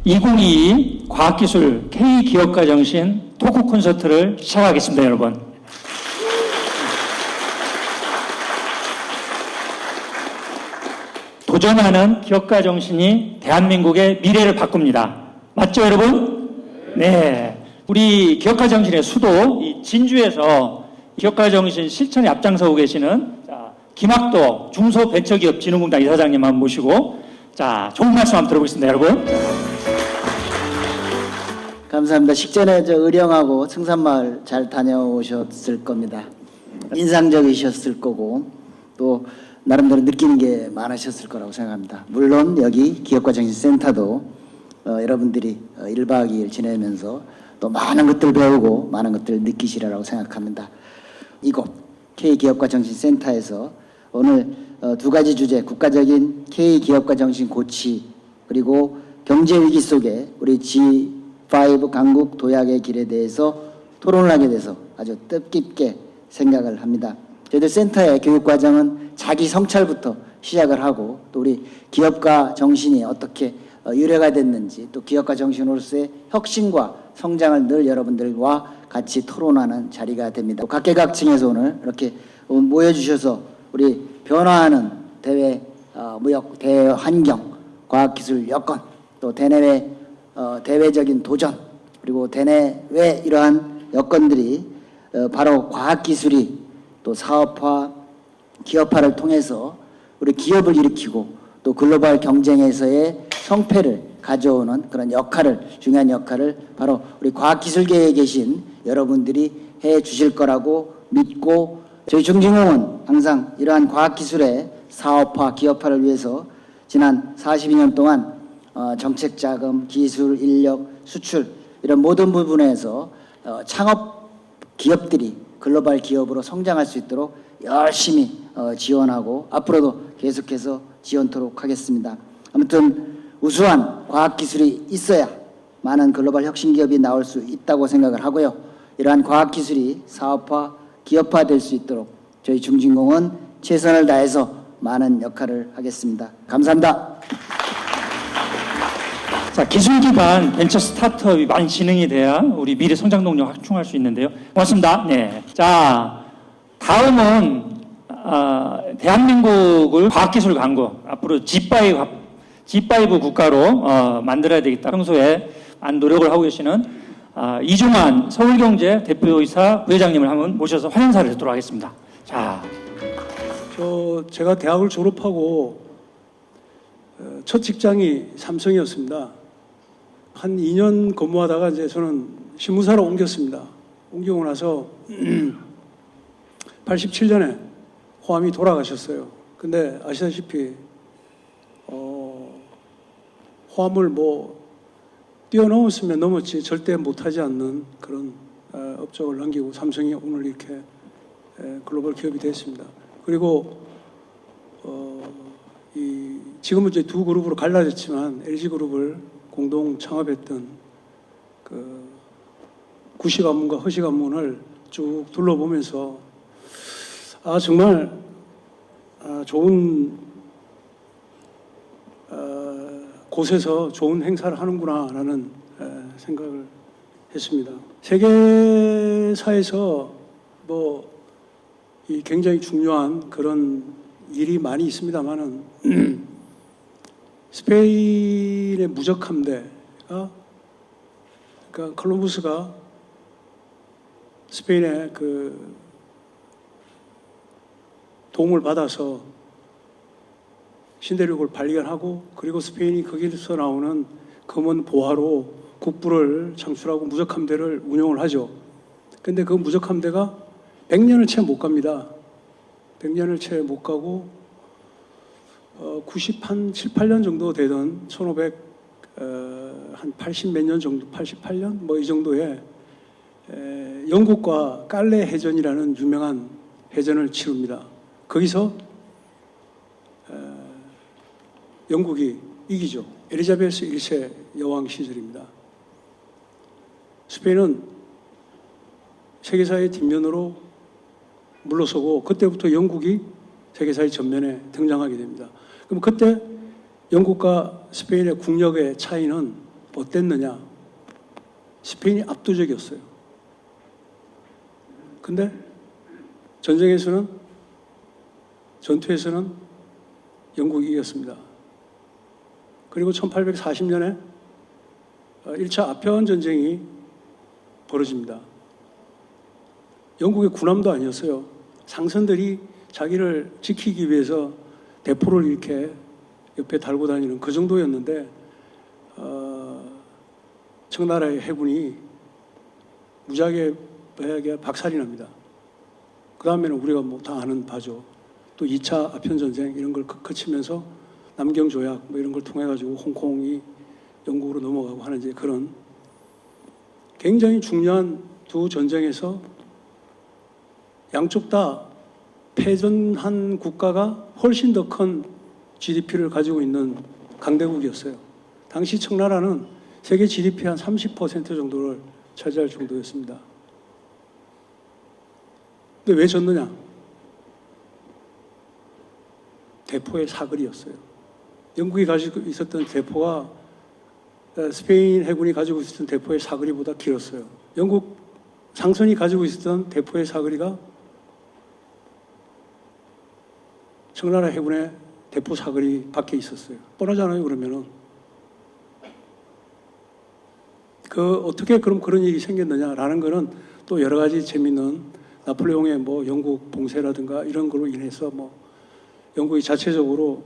2022 과학기술 K기업가 정신 토크 콘서트를 시작하겠습니다, 여러분. 도전하는 기업가 정신이 대한민국의 미래를 바꿉니다. 맞죠, 여러분? 네. 우리 기업가 정신의 수도 이 진주에서 기업가 정신 실천에 앞장서고 계시는 김학도 중소벤처기업진흥공단 이사장님 한번 모시고 좋은 말씀 한번 들어보겠습니다, 여러분. 감사합니다. 식전에 의령하고 청산마을 잘 다녀오셨을 겁니다. 인상적이셨을 거고 또 나름대로 느끼는 게 많으셨을 거라고 생각합니다. 물론 여기 기업가정신센터도 여러분들이 1박 2일 지내면서 또 많은 것들 배우고 많은 것들 느끼시리라고 생각합니다. 이곳 K기업가정신센터에서 오늘 두 가지 주제, 국가적인 K기업가정신 고취 그리고 경제위기 속에 우리 G5 강국 도약의 길에 대해서 토론을 하게 돼서 아주 뜻깊게 생각을 합니다. 저희들 센터의 교육과정은 자기 성찰부터 시작을 하고 또 우리 기업가 정신이 어떻게 유래가 됐는지 또 기업가 정신으로서의 혁신과 성장을 늘 여러분들과 같이 토론하는 자리가 됩니다. 각계각층에서 오늘 이렇게 모여주셔서 우리 변화하는 대외 무역, 대외 환경, 과학기술 여건 또 대내외 대외적인 도전 그리고 대내외 이러한 여건들이 바로 과학기술이 또 사업화, 기업화를 통해서 우리 기업을 일으키고 또 글로벌 경쟁에서의 성패를 가져오는 그런 역할을, 중요한 역할을 바로 우리 과학기술계에 계신 여러분들이 해 주실 거라고 믿고 저희 중진공은 항상 이러한 과학기술의 사업화, 기업화를 위해서 지난 42년 동안 정책 자금, 기술, 인력, 수출 이런 모든 부분에서 창업 기업들이 글로벌 기업으로 성장할 수 있도록 열심히 지원하고 앞으로도 계속해서 지원토록 하겠습니다. 아무튼 우수한 과학기술이 있어야 많은 글로벌 혁신기업이 나올 수 있다고 생각을 하고요. 이러한 과학기술이 사업화, 기업화될 수 있도록 저희 중진공은 최선을 다해서 많은 역할을 하겠습니다. 감사합니다. 기술 기반 벤처 스타트업이 많이 진행이 돼야 우리 미래 성장 동력 확충할 수 있는데요. 고맙습니다. 네. 다음은 대한민국을 과학기술 강국 앞으로 G5 국가로 만들어야 되겠다. 평소에 많은 노력을 하고 계시는 이중환 서울경제 대표이사 부회장님을 한번 모셔서 환영사를 듣도록 하겠습니다. 제가 대학을 졸업하고 첫 직장이 삼성이었습니다. 한 2년 근무하다가 이제 저는 신문사로 옮겼습니다. 옮기고 나서 87년에 호암이 돌아가셨어요. 근데 아시다시피 호암을 뛰어넘었으면 넘었지 절대 못하지 않는 그런 업적을 남기고 삼성이 오늘 이렇게 글로벌 기업이 됐습니다. 그리고 지금은 이제 두 그룹으로 갈라졌지만 LG그룹을 공동 창업했던 구시관문과 허시관문을 쭉 둘러보면서 정말 좋은 곳에서 좋은 행사를 하는구나라는 생각을 했습니다. 세계사에서 굉장히 중요한 그런 일이 많이 있습니다만은 스페인의 무적 함대가 그러니까 콜럼버스가 스페인의 도움을 받아서 신대륙을 발견하고 그리고 스페인이 거기서 나오는 검은 보화로 국부를 창출하고 무적 함대를 운영을 하죠. 근데 그 무적 함대가 100년을 채 못 갑니다. 100년을 채 못 가고 7, 8년 정도 되던 80 몇 년 정도, 88년 이 정도에 영국과 깔레 해전이라는 유명한 해전을 치릅니다. 거기서 영국이 이기죠. 엘리자베스 1세 여왕 시절입니다. 스페인은 세계사의 뒷면으로 물러서고 그때부터 영국이 세계사의 전면에 등장하게 됩니다. 그럼 그때 영국과 스페인의 국력의 차이는 어땠느냐? 스페인이 압도적이었어요. 근데 전투에서는 영국이 이겼습니다. 그리고 1840년에 1차 아편 전쟁이 벌어집니다. 영국의 군함도 아니었어요. 상선들이 자기를 지키기 위해서 대포를 이렇게 옆에 달고 다니는 그 정도였는데 청나라의 해군이 무지하게 박살이 납니다. 그 다음에는 우리가 뭐 다 아는 바죠. 또 2차 아편전쟁 이런 걸 거치면서 남경조약 뭐 이런 걸 통해가지고 홍콩이 영국으로 넘어가고 하는 이제 그런 굉장히 중요한 두 전쟁에서 양쪽 다 패전한 국가가 훨씬 더 큰 GDP를 가지고 있는 강대국이었어요. 당시 청나라는 세계 GDP 한 30% 정도를 차지할 정도였습니다. 근데 왜 졌느냐? 대포의 사거리였어요. 영국이 가지고 있었던 대포가 스페인 해군이 가지고 있었던 대포의 사거리보다 길었어요. 영국 상선이 가지고 있었던 대포의 사거리가 청나라 해군의 대포 사거리 밖에 있었어요. 뻔하잖아요, 그러면은. 어떻게 그럼 그런 일이 생겼느냐라는 거는 또 여러 가지 재밌는 나폴레옹의 뭐 영국 봉쇄라든가 이런 걸로 인해서 뭐 영국이 자체적으로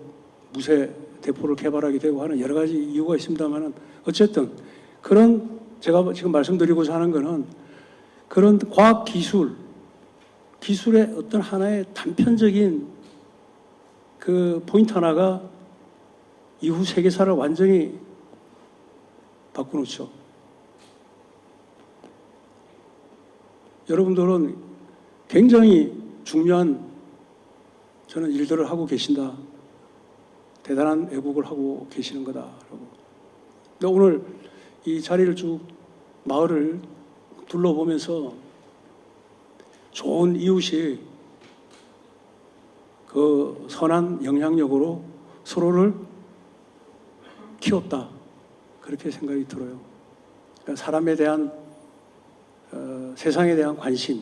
무쇠 대포를 개발하게 되고 하는 여러 가지 이유가 있습니다만은 어쨌든 그런 제가 지금 말씀드리고자 하는 거는 그런 과학 기술의 어떤 하나의 단편적인 그 포인트 하나가 이후 세계사를 완전히 바꿔놓죠. 여러분들은 굉장히 중요한 저는 일들을 하고 계신다. 대단한 애국을 하고 계시는 거다. 근데 오늘 이 자리를 쭉 마을을 둘러보면서 좋은 이웃이 그 선한 영향력으로 서로를 키웠다. 그렇게 생각이 들어요. 그러니까 사람에 대한 세상에 대한 관심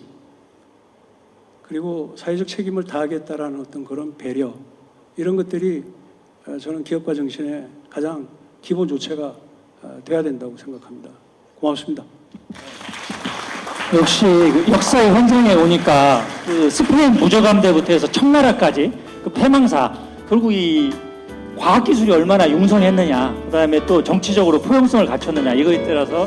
그리고 사회적 책임을 다하겠다라는 어떤 그런 배려 이런 것들이 저는 기업가 정신의 가장 기본 조체가 돼야 된다고 생각합니다. 고맙습니다. 역시 그 역사의 현장에 오니까 그 스페인 무적함대부터 해서 청나라까지 그 패망사 결국 이 과학기술이 얼마나 융성했느냐 그다음에 또 정치적으로 포용성을 갖췄느냐 이거에 따라서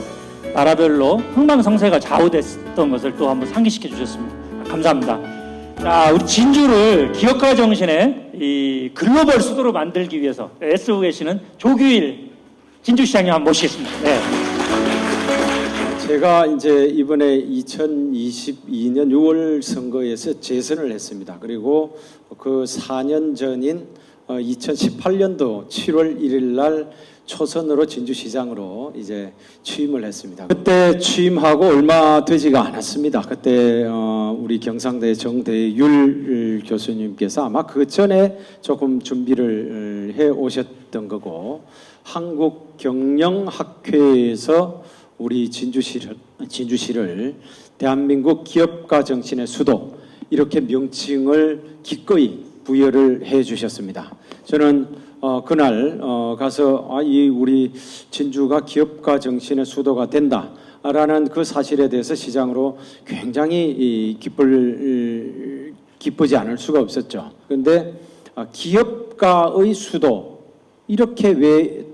나라별로 흥망성쇠가 좌우됐던 것을 또 한번 상기시켜 주셨습니다. 감사합니다. 자, 우리 진주를 기업가 정신의 이 글로벌 수도로 만들기 위해서 애쓰고 계시는 조규일 진주시장님 한번 모시겠습니다. 네. 제가 이제 이번에 2022년 6월 선거에서 재선을 했습니다. 그리고 그 4년 전인 2018년도 7월 1일 날 초선으로 진주시장으로 이제 취임을 했습니다. 그때 취임하고 얼마 되지가 않았습니다. 그때 우리 경상대 정대율 교수님께서 아마 그 전에 조금 준비를 해 오셨던 거고 한국경영학회에서 우리 진주시를 대한민국 기업가 정신의 수도 이렇게 명칭을 기꺼이 부여를 해 주셨습니다. 저는 그날 가서 이 우리 진주가 기업가 정신의 수도가 된다라는 그 사실에 대해서 시장으로 굉장히 기쁘지 않을 수가 없었죠. 그런데 기업가의 수도 이렇게 왜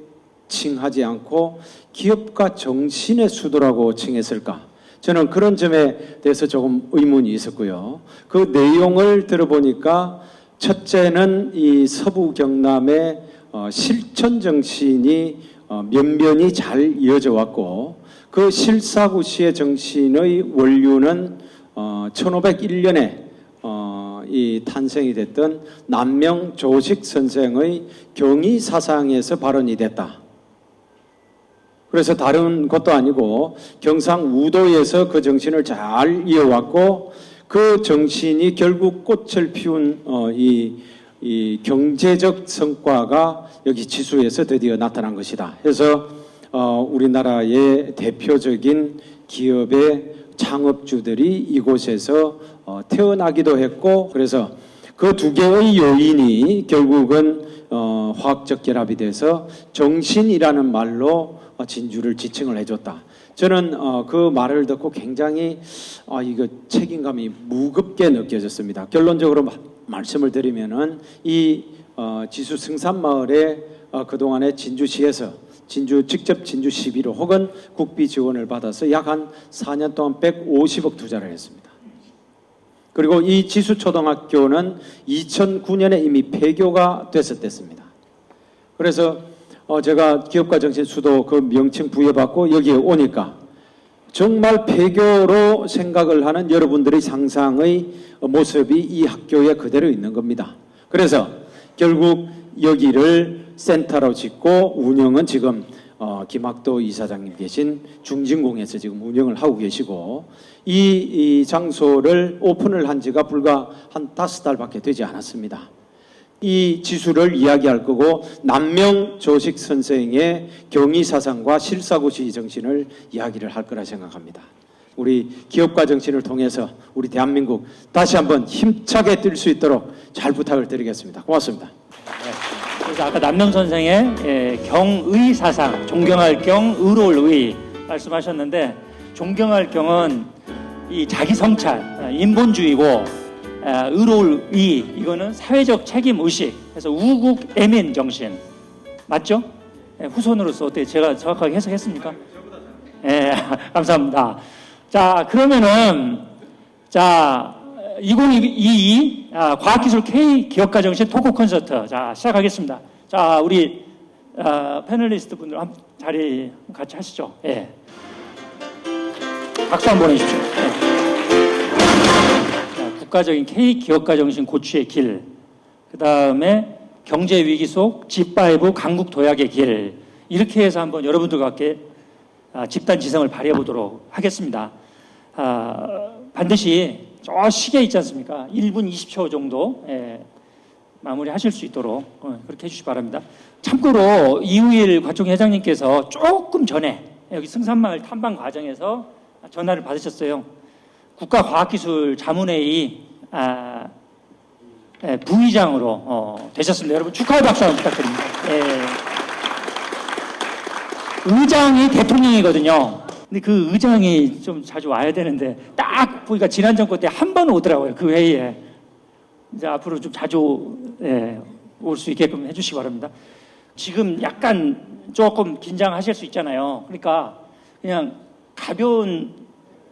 칭하지 않고 기업가 정신의 수도라고 칭했을까? 저는 그런 점에 대해서 조금 의문이 있었고요. 그 내용을 들어보니까 첫째는 이 서부 경남의 실천 정신이 면면이 잘 이어져 왔고 그 실사구시의 정신의 원류는 1501년에 이 탄생이 됐던 남명조식 선생의 경의 사상에서 발원이 됐다. 그래서 다른 것도 아니고 경상우도에서 그 정신을 잘 이어왔고 그 정신이 결국 꽃을 피운 이 경제적 성과가 여기 지수에서 드디어 나타난 것이다. 그래서 우리나라의 대표적인 기업의 창업주들이 이곳에서 태어나기도 했고, 그래서 그 두 개의 요인이 결국은 화학적 결합이 돼서 정신이라는 말로 진주를 지칭을 해줬다. 저는 그 말을 듣고 굉장히 이거 책임감이 무겁게 느껴졌습니다. 결론적으로 말씀을 드리면은 이 지수 승산마을에 그동안에 진주시에서 직접 진주 시비로 혹은 국비 지원을 받아서 약 한 4년 동안 150억 투자를 했습니다. 그리고 이 지수초등학교는 2009년에 이미 폐교가 됐었습니다. 그래서 제가 기업가 정신 수도 그 명칭 부여받고 여기에 오니까 정말 폐교로 생각을 하는 여러분들의 상상의 모습이 이 학교에 그대로 있는 겁니다. 그래서 결국 여기를 센터로 짓고 운영은 지금 김학도 이사장님 계신 중진공에서 지금 운영을 하고 계시고, 이 장소를 오픈을 한 지가 불과 한 5달밖에 되지 않았습니다. 이 지수를 이야기할 거고 남명 조식 선생의 경의사상과 실사고시 정신을 이야기를 할 거라 생각합니다. 우리 기업가 정신을 통해서 우리 대한민국 다시 한번 힘차게 뛸 수 있도록 잘 부탁을 드리겠습니다. 고맙습니다. 그래서 아까 남명 선생의 경의 사상, 존경할 경, 의로울 의 말씀하셨는데, 존경할 경은 이 자기 성찰, 인본주의고, 의로울 의, 이거는 사회적 책임 의식, 그래서 우국 애민 정신, 맞죠? 후손으로서 어떻게 제가 정확하게 해석했습니까? 예, 감사합니다. 자, 그러면은 2022 과학기술 K 기업가 정신 토크 콘서트, 자, 시작하겠습니다. 자, 우리 패널리스트 분들 한 자리 같이 하시죠. 예. 박수 한번 보내주십시오. 예. 자, 국가적인 K 기업가 정신 고취의 길, 그 다음에 경제 위기 속 G5 강국 도약의 길, 이렇게 해서 한번 여러분들과 함께 집단 지성을 발휘해 보도록 하겠습니다. 반드시 저 시계 있지 않습니까? 1분 20초 정도 마무리 하실 수 있도록 그렇게 해주시기 바랍니다. 참고로 이우일 과총 회장님께서 조금 전에 여기 승산마을 탐방 과정에서 전화를 받으셨어요. 국가과학기술자문회의 부의장으로 되셨습니다. 여러분 축하의 박수 한번 부탁드립니다. 의장이 대통령이거든요. 근데 그 의장이 좀 자주 와야 되는데 딱 보니까 지난 정권 때 한 번 오더라고요. 그 회의에. 이제 앞으로 좀 자주 올 수 있게끔 해주시기 바랍니다. 지금 약간 조금 긴장하실 수 있잖아요. 그러니까 그냥 가벼운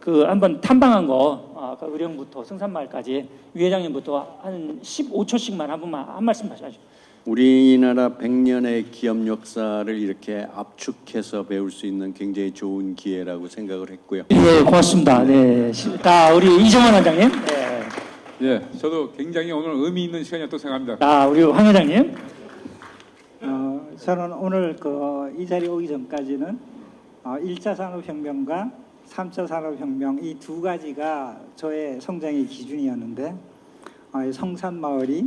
그 한번 탐방한 거 아까 의령부터 승산마을까지 유 회장님부터 한 15초씩만 한 말씀 하시죠. 우리나라 100년의 기업 역사를 이렇게 압축해서 배울 수 있는 굉장히 좋은 기회라고 생각을 했고요. 예, 고맙습니다. 네, 우리 이정원 원장님. 네. 예, 저도 굉장히 오늘 의미 있는 시간이었다고 생각합니다. 우리 황 회장님. 저는 오늘 이 자리에 오기 전까지는 1차 산업혁명과 3차 산업혁명 이 두 가지가 저의 성장의 기준이었는데 성산마을이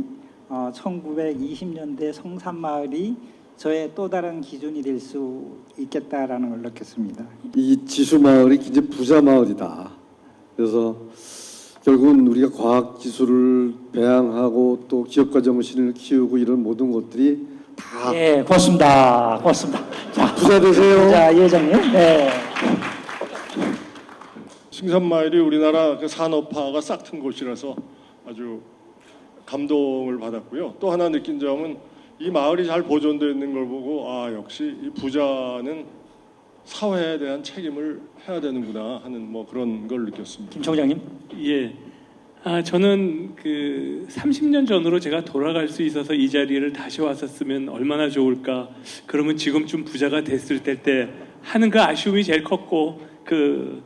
1920년대 성산마을이 저의 또 다른 기준이 될 수 있겠다라는 걸 느꼈습니다. 이 지수마을이 굉장히 부자 마을이다. 그래서 결국은 우리가 과학기술을 배양하고 또 기업가 정신을 키우고 이런 모든 것들이 다 예, 고맙습니다. 고맙습니다. 자, 부자 되세요. 자, 이 회장님. 네. 승산마을이 우리나라 그 산업화가 싹 튼 곳이라서 아주 감동을 받았고요. 또 하나 느낀 점은 이 마을이 잘 보존되어 있는 걸 보고 역시 이 부자는 사회에 대한 책임을 해야 되는구나 하는 그런 걸 느꼈습니다. 김 총장님. 예. 저는 그 30년 전으로 제가 돌아갈 수 있어서 이 자리를 다시 왔었으면 얼마나 좋을까. 그러면 지금쯤 부자가 됐을 때 하는 그 아쉬움이 제일 컸고 그냥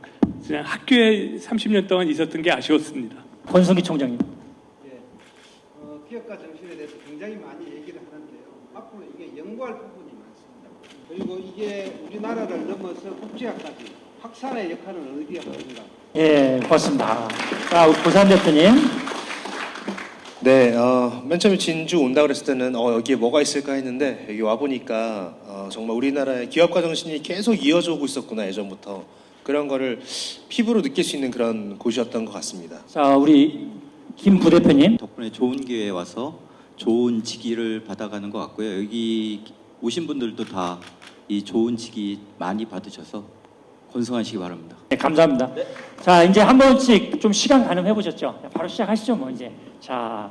학교에 30년 동안 있었던 게 아쉬웠습니다. 권성기 총장님. 기업가 정신에 대해서 굉장히 많이 얘기를 하는데요. 앞으로 이게 연구할 부분이 많습니다. 그리고 이게 우리나라를 넘어서 국제화까지 확산의 역할은 어디에 하는가? 예, 고맙습니다. 자, 우리 고산 대표님. 네, 맨 처음에 진주 온다 그랬을 때는 여기에 뭐가 있을까 했는데 여기 와 보니까 정말 우리나라의 기업가 정신이 계속 이어져 오고 있었구나 예전부터 그런 거를 피부로 느낄 수 있는 그런 곳이었던 것 같습니다. 자, 우리 김 부대표님. 덕분에 좋은 기회에 와서 좋은 직위를 받아가는 것 같고요. 여기 오신 분들도 다 이 좋은 직위 많이 받으셔서 건승하시기 바랍니다. 네, 감사합니다. 자, 이제 한 번씩 좀 시간 가늠해 보셨죠? 바로 시작하시죠, 뭐 이제. 자,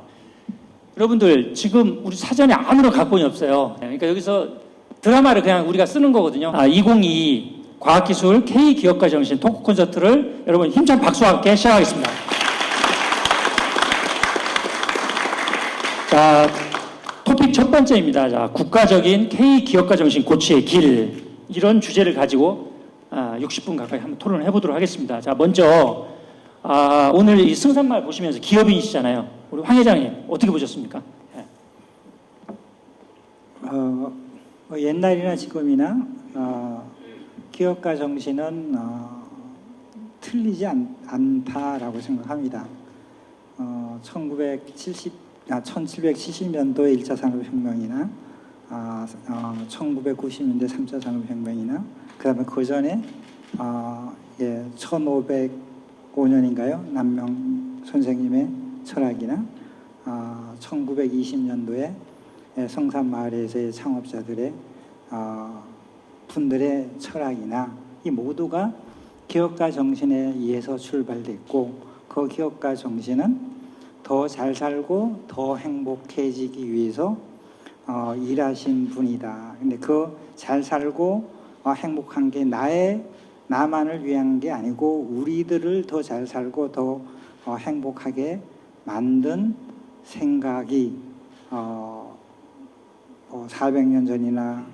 여러분들 지금 우리 사전에 아무런 각본이 없어요. 그러니까 여기서 드라마를 그냥 우리가 쓰는 거거든요. 2022 과학기술 K 기업가 정신 토크 콘서트를 여러분 힘찬 박수와 함께 시작하겠습니다. 자, 토픽 첫 번째입니다. 자, 국가적인 K 기업가 정신 고취의 길 이런 주제를 가지고 60분 가까이 한번 토론을 해보도록 하겠습니다. 자, 먼저 오늘 이 승산말 보시면서 기업인이시잖아요. 우리 황 회장님 어떻게 보셨습니까? 네. 옛날이나 지금이나 기업가 정신은 틀리지 않다라고 생각합니다. 1770년도의 1차 산업혁명이나 1990년대 3차 산업혁명이나 그 다음에 그 전에 1505년인가요? 남명 선생님의 철학이나 1920년도에 성산마을에서의 창업자들의 분들의 철학이나 이 모두가 기업가 정신에 의해서 출발됐고 그 기업가 정신은 더 잘 살고 더 행복해지기 위해서 일하신 분이다. 근데 그 잘 살고 행복한 게 나만을 위한 게 아니고 우리들을 더 잘 살고 더 행복하게 만든 생각이 400년 전이나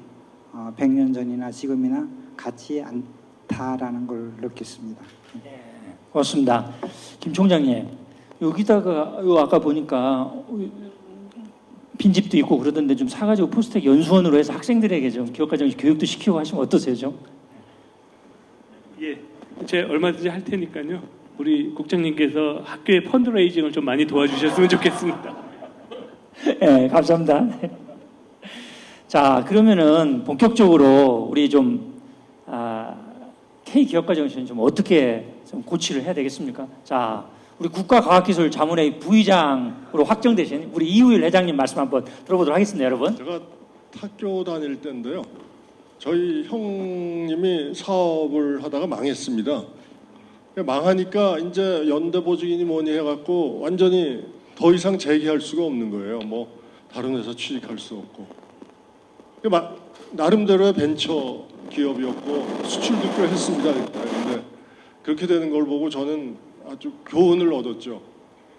100년 전이나 지금이나 같지 않다라는 걸 느꼈습니다. 네, 고맙습니다. 김 총장님. 여기다가 아까 보니까 빈집도 있고 그러던데 좀 사가지고 포스텍 연수원으로 해서 학생들에게 좀 기업가 정신 교육도 시키고 하시면 어떠세요, 좀? 예, 제가 얼마든지 할 테니까요. 우리 국장님께서 학교의 펀드레이징을 좀 많이 도와주셨으면 좋겠습니다. 네, 감사합니다. 자, 그러면은 본격적으로 우리 좀 K 기업가 정신 좀 어떻게 좀 고치를 해야 되겠습니까? 자. 우리 국가과학기술자문회 부의장으로 확정되신 우리 이우일 회장님 말씀 한번 들어보도록 하겠습니다, 여러분. 제가 학교 다닐 때인데요. 저희 형님이 사업을 하다가 망했습니다. 망하니까 이제 연대보증이니 뭐니 해갖고 완전히 더 이상 재기할 수가 없는 거예요. 뭐 다른 회사 취직할 수 없고. 나름대로의 벤처 기업이었고 수출도 꽤 했습니다. 근데 그렇게 되는 걸 보고 저는 아주 교훈을 얻었죠.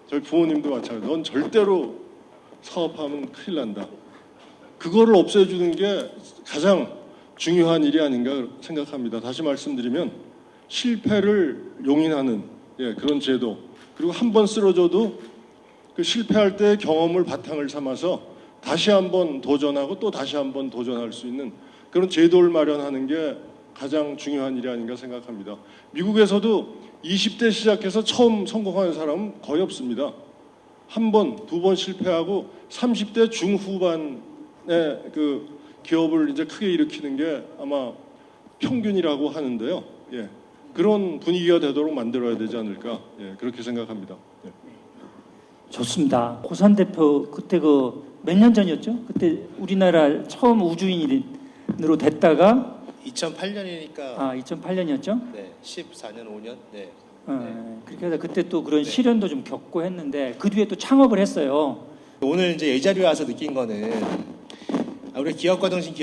저희 부모님도 마찬가지로 넌 절대로 사업하면 큰일 난다. 그거를 없애주는 게 가장 중요한 일이 아닌가 생각합니다. 다시 말씀드리면 실패를 용인하는 그런 제도, 그리고 한 번 쓰러져도 그 실패할 때 경험을 바탕을 삼아서 다시 한번 도전하고 또 다시 한번 도전할 수 있는 그런 제도를 마련하는 게 가장 중요한 일이 아닌가 생각합니다. 미국에서도 20대 시작해서 처음 성공하는 사람은 거의 없습니다. 한 번, 두 번 실패하고 30대 중후반에 그 기업을 이제 크게 일으키는 게 아마 평균이라고 하는데요. 예, 그런 분위기가 되도록 만들어야 되지 않을까, 그렇게 생각합니다. 예. 좋습니다. 고산 대표 그때 몇 년 전이었죠? 그때 우리나라 처음 우주인으로 됐다가 2008년이니까 2008년이었죠? 네, 14년 5년. 네. 그렇게 해서 그때 또 그런 시련도 좀 겪고 했는데 그 뒤에 또 창업을 했어요. 오늘 이제 이 자리에 와서 느낀 거는 우리 기업가 정신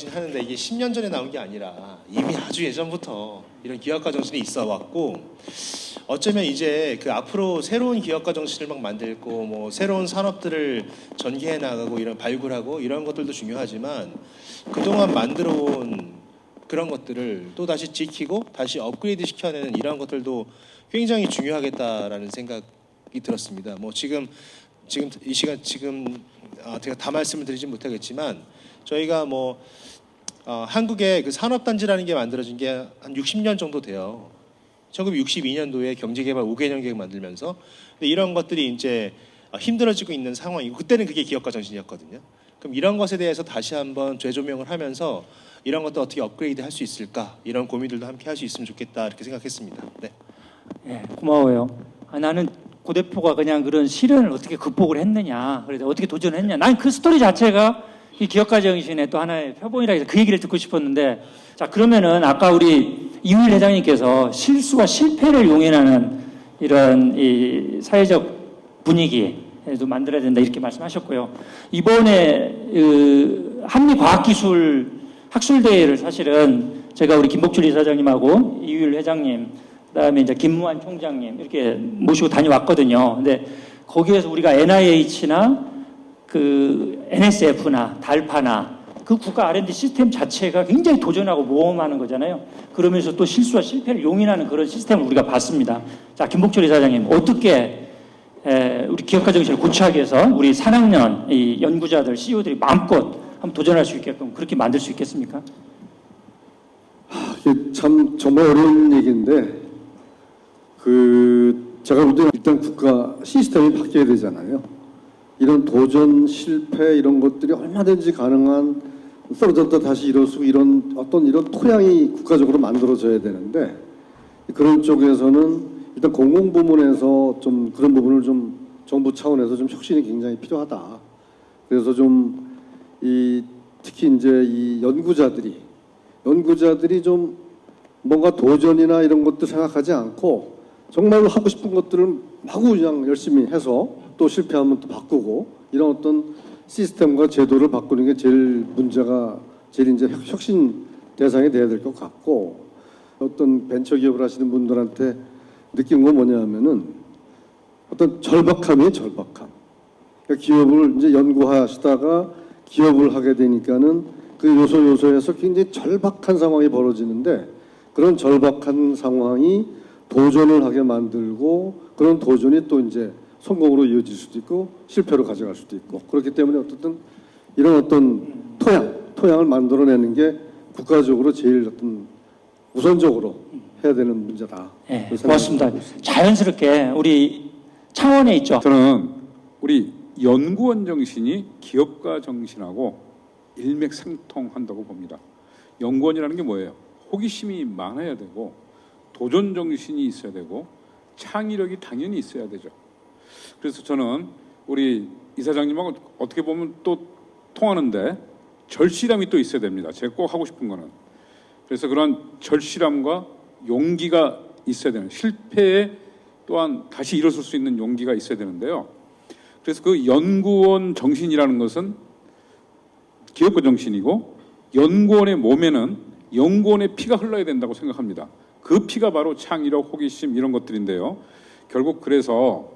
하는데 이게 10년 전에 나온 게 아니라 이미 아주 예전부터 이런 기업가 정신이 있어 왔고 어쩌면 이제 그 앞으로 새로운 기업가 정신을 막 만들고 뭐 새로운 산업들을 전개해 나가고 이런 발굴하고 이런 것들도 중요하지만 그동안 만들어 온 그런 것들을 또 다시 지키고 다시 업그레이드 시켜내는 이런 것들도 굉장히 중요하겠다라는 생각이 들었습니다. 뭐 지금 이 시간 제가 다 말씀을 드리진 못하겠지만 저희가 뭐 한국의 그 산업단지라는 게 만들어진 게 한 60년 정도 돼요. 1962년도에 경제개발 5개년 계획 만들면서 근데 이런 것들이 이제 힘들어지고 있는 상황이고 그때는 그게 기업가 정신이었거든요. 그럼 이런 것에 대해서 다시 한번 재조명을 하면서 이런 것도 어떻게 업그레이드 할 수 있을까 이런 고민들도 함께 할 수 있으면 좋겠다 이렇게 생각했습니다. 네. 예, 고마워요. 나는 고 대표가 그냥 그런 시련을 어떻게 극복을 했느냐, 그래서 어떻게 도전을 했냐. 난 그 스토리 자체가 이 기업가 정신의 또 하나의 표본이라 해서 그 얘기를 듣고 싶었는데, 자 그러면은 아까 우리 이우일 회장님께서 실수와 실패를 용인하는 이런 이 사회적 분위기도 만들어야 된다 이렇게 말씀하셨고요. 이번에 한미과학기술 학술대회를 사실은 제가 우리 김복줄 이사장님하고 이우일 회장님, 그다음에 이제 김무한 총장님 이렇게 모시고 다녀왔거든요. 근데 거기에서 우리가 NIH나 그 NSF나 달파나 그 국가 R&D 시스템 자체가 굉장히 도전하고 모험하는 거잖아요. 그러면서 또 실수와 실패를 용인하는 그런 시스템을 우리가 봤습니다. 자, 김복철 이사장님, 어떻게 우리 기업가 정신을 고취하기 위해서 우리 산학년 이 연구자들, CEO들이 마음껏 한번 도전할 수 있게끔 그렇게 만들 수 있겠습니까? 이게 참 정말 어려운 얘기인데, 제가 볼 때는 일단 국가 시스템이 바뀌어야 되잖아요. 이런 도전, 실패 이런 것들이 얼마든지 가능한, 떨어졌다 다시 일어서고 이런 어떤 이런 토양이 국가적으로 만들어져야 되는데, 그런 쪽에서는 일단 공공부문에서 좀 그런 부분을 좀 정부 차원에서 좀 혁신이 굉장히 필요하다. 그래서 좀 특히 이제 이 연구자들이 좀 뭔가 도전이나 이런 것도 생각하지 않고 정말로 하고 싶은 것들을 마구 그냥 열심히 해서 또 실패하면 또 바꾸고 이런 어떤 시스템과 제도를 바꾸는 게 제일 이제 혁신 대상이 돼야 될 것 같고, 어떤 벤처기업을 하시는 분들한테 느낀 건 뭐냐면은 어떤 절박함이에요, 절박함. 그러니까 기업을 이제 연구하시다가 기업을 하게 되니까는 그 요소에서 굉장히 절박한 상황이 벌어지는데, 그런 절박한 상황이 도전을 하게 만들고 그런 도전이 또 이제 성공으로 이어질 수도 있고 실패로 가져갈 수도 있고, 그렇기 때문에 어쨌든 이런 어떤 토양을 만들어내는 게 국가적으로 제일 어떤 우선적으로 해야 되는 문제다. 네, 고맙습니다. 자연스럽게 우리 창원에 있죠. 저는 우리 연구원 정신이 기업가 정신하고 일맥상통한다고 봅니다. 연구원이라는 게 뭐예요? 호기심이 많아야 되고 도전 정신이 있어야 되고 창의력이 당연히 있어야 되죠. 그래서 저는 우리 이사장님하고 어떻게 보면 또 통하는데 절실함이 또 있어야 됩니다. 제가 꼭 하고 싶은 거는. 그래서 그런 절실함과 용기가 있어야 되는, 실패에 또한 다시 일어설 수 있는 용기가 있어야 되는데요. 그래서 그 연구원 정신이라는 것은 기업가 정신이고, 연구원의 몸에는 연구원의 피가 흘러야 된다고 생각합니다. 그 피가 바로 창의력, 호기심 이런 것들인데요. 결국 그래서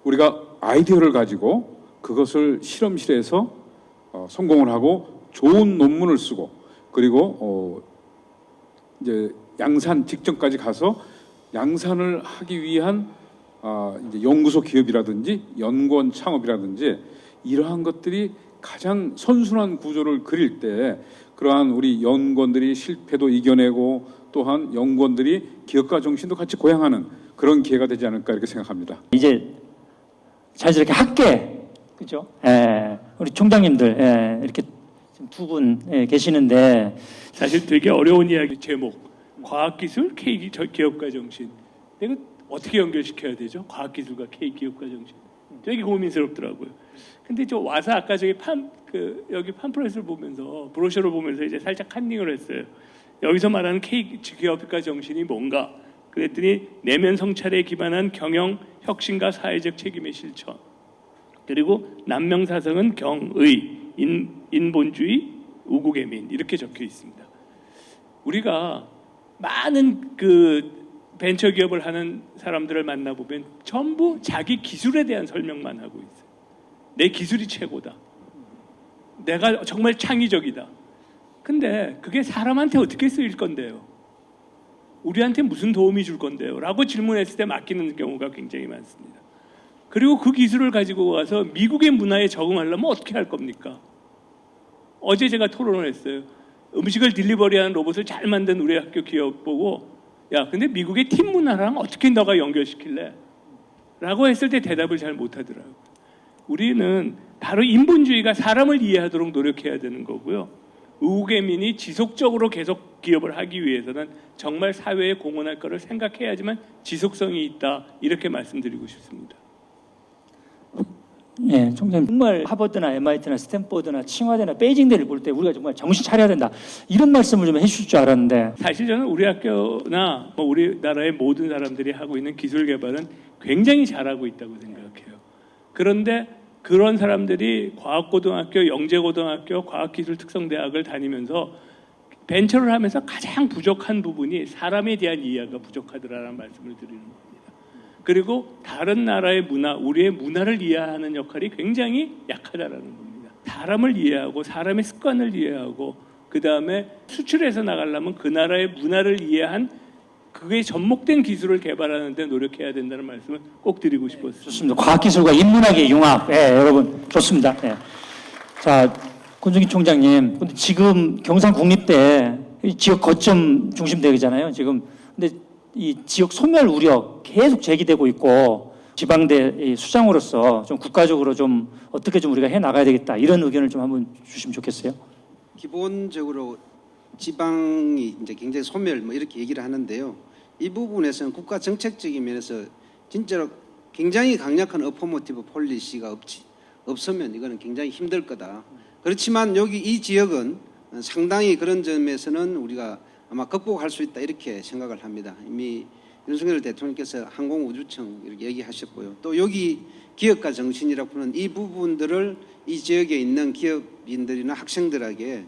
우리가 아이디어를 가지고 그것을 실험실에서 성공을 하고 좋은 논문을 쓰고, 그리고 이제 양산 직전까지 가서 양산을 하기 위한 이제 연구소 기업이라든지 연구원 창업이라든지 이러한 것들이 가장 선순환 구조를 그릴 때, 그러한 우리 연구원들이 실패도 이겨내고 또한 연구원들이 기업가 정신도 같이 고양하는 그런 기회가 되지 않을까 이렇게 생각합니다. 이제 자연스럽게 학계, 그죠? 우리 총장님들 이렇게 두 분 계시는데, 사실 되게 어려운 이야기 제목, 과학기술, 기업가 정신. 내가 어떻게 연결시켜야 되죠? 과학기술과 기업가 정신. 되게 고민스럽더라고요. 근데 저 와서 아까 저기 여기 팜플렛을 보면서, 브로셔를 보면서 이제 살짝 컨닝을 했어요. 여기서 말하는 기업가 정신이 뭔가? 그랬더니 내면 성찰에 기반한 경영, 혁신과 사회적 책임의 실천. 그리고 남명사성은 경의, 인본주의, 우국애민 이렇게 적혀 있습니다. 우리가 많은 벤처 기업을 하는 사람들을 만나보면 전부 자기 기술에 대한 설명만 하고 있어요. 내 기술이 최고다. 내가 정말 창의적이다. 근데 그게 사람한테 어떻게 쓰일 건데요? 우리한테 무슨 도움이 줄 건데요? 라고 질문했을 때 맡기는 경우가 굉장히 많습니다. 그리고 그 기술을 가지고 와서 미국의 문화에 적응하려면 어떻게 할 겁니까? 어제 제가 토론을 했어요. 음식을 딜리버리하는 로봇을 잘 만든 우리 학교 기업 보고, 야, 근데 미국의 팀 문화랑 어떻게 너가 연결시킬래? 라고 했을 때 대답을 잘 못하더라고요. 우리는 바로 인본주의가 사람을 이해하도록 노력해야 되는 거고요. 의구개민이 지속적으로 계속 기업을 하기 위해서는 정말 사회에 공헌할 거를 생각해야지만 지속성이 있다. 이렇게 말씀드리고 싶습니다. 예, 총장님 정말 하버드나 MIT나 스탠포드나 칭화대나 베이징대를 볼 때 우리가 정말 정신 차려야 된다. 이런 말씀을 좀 해주실 줄 알았는데 사실 저는 우리 학교나 뭐 우리나라의 모든 사람들이 하고 있는 기술 개발은 굉장히 잘하고 있다고 생각해요. 그런데 그런 사람들이 과학고등학교, 영재고등학교, 과학기술특성대학을 다니면서 벤처를 하면서 가장 부족한 부분이 사람에 대한 이해가 부족하더라는 말씀을 드리는 겁니다. 그리고 다른 나라의 문화, 우리의 문화를 이해하는 역할이 굉장히 약하다라는 겁니다. 사람을 이해하고 사람의 습관을 이해하고 그 다음에 수출해서 나가려면 그 나라의 문화를 이해한 그게 접목된 기술을 개발하는 데 노력해야 된다는 말씀을 꼭 드리고 싶었습니다. 좋습니다. 과학기술과 인문학의 융합. 예, 여러분 좋습니다. 예. 자, 권준기 총장님, 근데 지금 경상국립대 지역 거점 중심대잖아요. 지금 근데 이 지역 소멸 우려 계속 제기되고 있고 지방대 수장으로서 좀 국가적으로 좀 어떻게 좀 우리가 해 나가야 되겠다 이런 의견을 좀 한번 주시면 좋겠어요. 기본적으로 지방이 이제 굉장히 소멸 뭐 이렇게 얘기를 하는데요. 이 부분에서는 국가 정책적인 면에서 진짜로 굉장히 강력한 어포머티브 폴리시가 없으면 이거는 굉장히 힘들 거다. 그렇지만 여기 이 지역은 상당히 그런 점에서는 우리가 아마 극복할 수 있다 이렇게 생각을 합니다. 이미 윤석열 대통령께서 항공우주청 이렇게 얘기하셨고요. 또 여기 기업가 정신이라고 하는 이 부분들을 이 지역에 있는 기업인들이나 학생들에게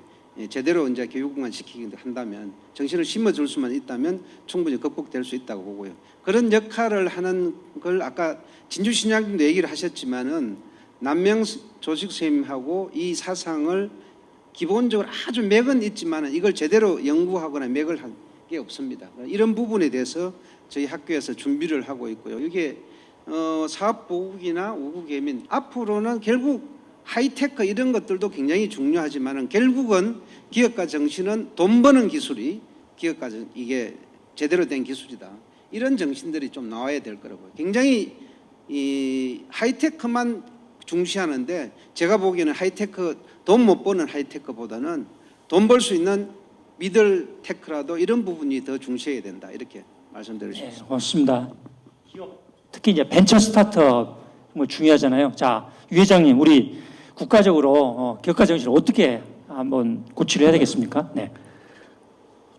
제대로 이제 교육만 시키기 한다면 정신을 심어줄 수만 있다면 충분히 극복될 수 있다고 보고요. 그런 역할을 하는 걸 아까 진주신학님도 얘기를 하셨지만은 남명 조식 선생님하고 이 사상을 기본적으로 아주 맥은 있지만은 이걸 제대로 연구하거나 맥을 한 게 없습니다. 이런 부분에 대해서 저희 학교에서 준비를 하고 있고요. 이게 사업보국이나 우구개민 앞으로는 결국 하이테크 이런 것들도 굉장히 중요하지만은 결국은 기업가 정신은 돈 버는 기술이 기업가 이게 제대로 된 기술이다. 이런 정신들이 좀 나와야 될 거라고요. 굉장히 이 하이테크만 중시하는데 제가 보기에는 하이테크 돈 못 버는 하이테크보다는 돈 벌 수 있는 미들 테크라도 이런 부분이 더 중시해야 된다. 이렇게 말씀드리고 싶습니다. 네, 고맙습니다. 특히 이제 벤처 스타트업 뭐 중요하잖아요. 자, 유 회장님, 우리 국가적으로 기업가 정신을 어떻게 한번 고치를 해야 되겠습니까? 네.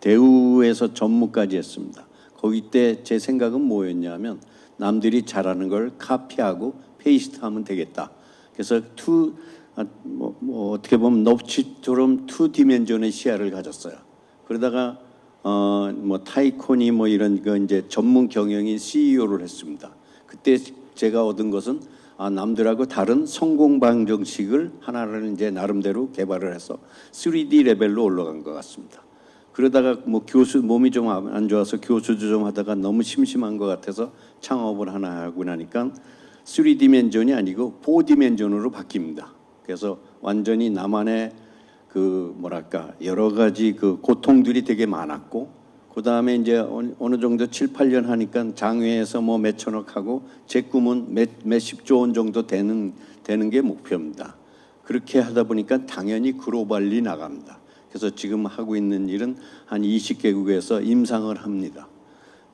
대우에서 전무까지 했습니다. 거기 때 제 생각은 뭐였냐면 남들이 잘하는 걸 카피하고 페이스트하면 되겠다. 그래서 어떻게 보면 넙치처럼 투 디멘전의 시야를 가졌어요. 그러다가 타이코니 이런 거 이제 전문 경영인 CEO를 했습니다. 그때 제가 얻은 것은 남들하고 다른 성공 방정식을 하나를 이제 나름대로 개발을 해서 3D 레벨로 올라간 것 같습니다. 그러다가 교수 몸이 좀 안 좋아서 교수도 좀 하다가 너무 심심한 것 같아서 창업을 하나 하고 나니까 3디멘전이 아니고 4디멘전으로 바뀝니다. 그래서 완전히 나만의 여러 가지 고통들이 되게 많았고, 그 다음에 이제 어느 정도 7, 8년 하니까 장외에서 몇천억 하고 제 꿈은 몇십조 원 정도 되는 게 목표입니다. 그렇게 하다 보니까 당연히 글로벌리 나갑니다. 그래서 지금 하고 있는 일은 한 20개국에서 임상을 합니다.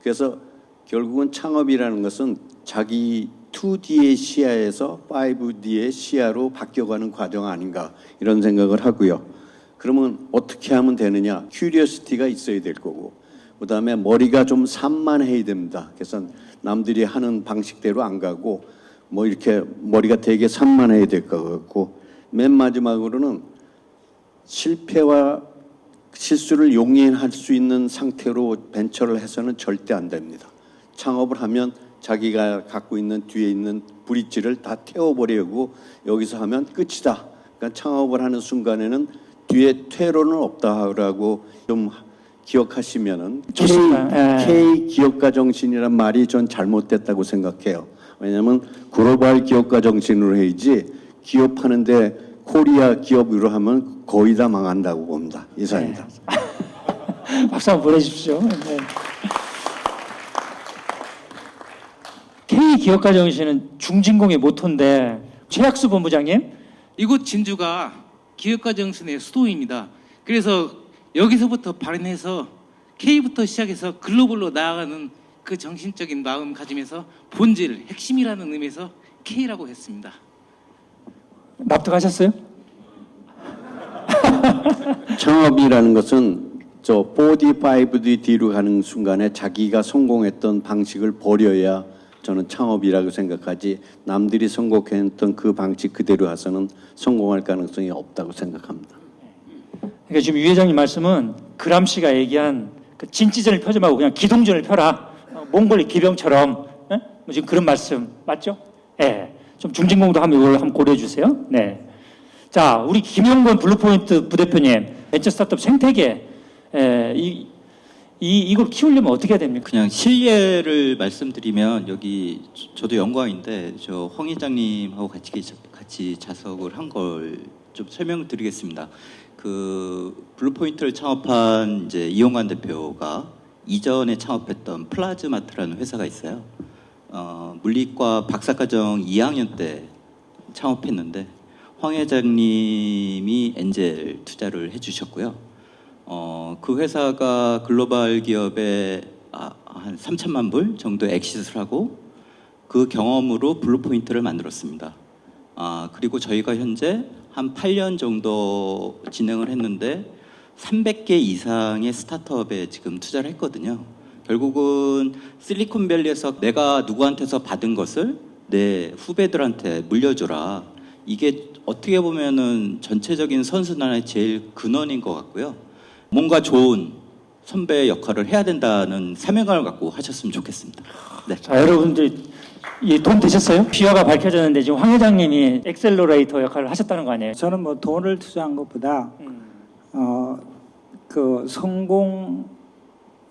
그래서 결국은 창업이라는 것은 자기 2D의 시야에서 5D의 시야로 바뀌어가는 과정 아닌가 이런 생각을 하고요. 그러면 어떻게 하면 되느냐? 큐리어시티가 있어야 될 거고, 그 다음에 머리가 좀 산만해야 됩니다. 그래서 남들이 하는 방식대로 안 가고 이렇게 머리가 되게 산만해야 될 것 같고, 맨 마지막으로는 실패와 실수를 용인할 수 있는 상태로 벤처를 해서는 절대 안 됩니다. 창업을 하면 자기가 갖고 있는 뒤에 있는 브릿지를 다 태워버리고 여기서 하면 끝이다. 그러니까 창업을 하는 순간에는 뒤에 퇴로는 없다라고 좀 기억하시면은 K 기업가 정신이란 말이 전 잘못됐다고 생각해요. 왜냐하면 글로벌 기업가 정신으로 해야지 기업하는데 코리아 기업으로 하면 거의 다 망한다고 봅니다. 이상입니다. 네. 박수 한번 보내주십시오. 네. K 기업가 정신은 중진공의 모토인데 최학수 본부장님. 이곳 진주가 기업가 정신의 수도입니다. 그래서 여기서부터 발현해서 K부터 시작해서 글로벌로 나아가는 그 정신적인 마음가짐에서 본질, 핵심이라는 의미에서 K라고 했습니다. 납득하셨어요? 창업이라는 것은 저 45D 뒤로 가는 순간에 자기가 성공했던 방식을 버려야 저는 창업이라고 생각하지, 남들이 성공했던 그 방식 그대로 해서는 성공할 가능성이 없다고 생각합니다. 그러니까 지금 유 회장님 말씀은 그람시가 얘기한 그 진지전을 펴지 말고 그냥 기동전을 펴라. 몽골 기병처럼. 예? 뭐 지금 그런 말씀 맞죠? 예. 좀 중진공도 한번 이걸 한번 고려해 주세요. 네. 자, 우리 김영건 블루포인트 부대표님, 벤처 스타트업 생태계, 이걸 키우려면 어떻게 해야 됩니까? 그냥 실례를 말씀드리면 여기 저도 영광인데 저 황 회장님하고 같이 자석을 한 걸 좀 설명을 드리겠습니다. 그 블루포인트를 창업한 이제 이용관 대표가 이전에 창업했던 플라즈마트라는 회사가 있어요. 물리과 박사과정 2학년 때 창업했는데 황 회장님이 엔젤 투자를 해주셨고요. 그 회사가 글로벌 기업에 한 3천만 불 정도 엑시트를 하고 그 경험으로 블루포인트를 만들었습니다. 그리고 저희가 현재 한 8년 정도 진행을 했는데 300개 이상의 스타트업에 지금 투자를 했거든요. 결국은 실리콘밸리에서 내가 누구한테서 받은 것을 내 후배들한테 물려줘라. 이게 어떻게 보면은 전체적인 선순환의 제일 근원인 것 같고요. 뭔가 좋은 선배 역할을 해야 된다는 사명감을 갖고 하셨으면 좋겠습니다. 네. 자, 여러분들 도움 되셨어요? 비화가 밝혀졌는데 지금 황 회장님이 엑셀러레이터 역할을 하셨다는 거 아니에요? 저는 뭐 돈을 투자한 것보다 그 성공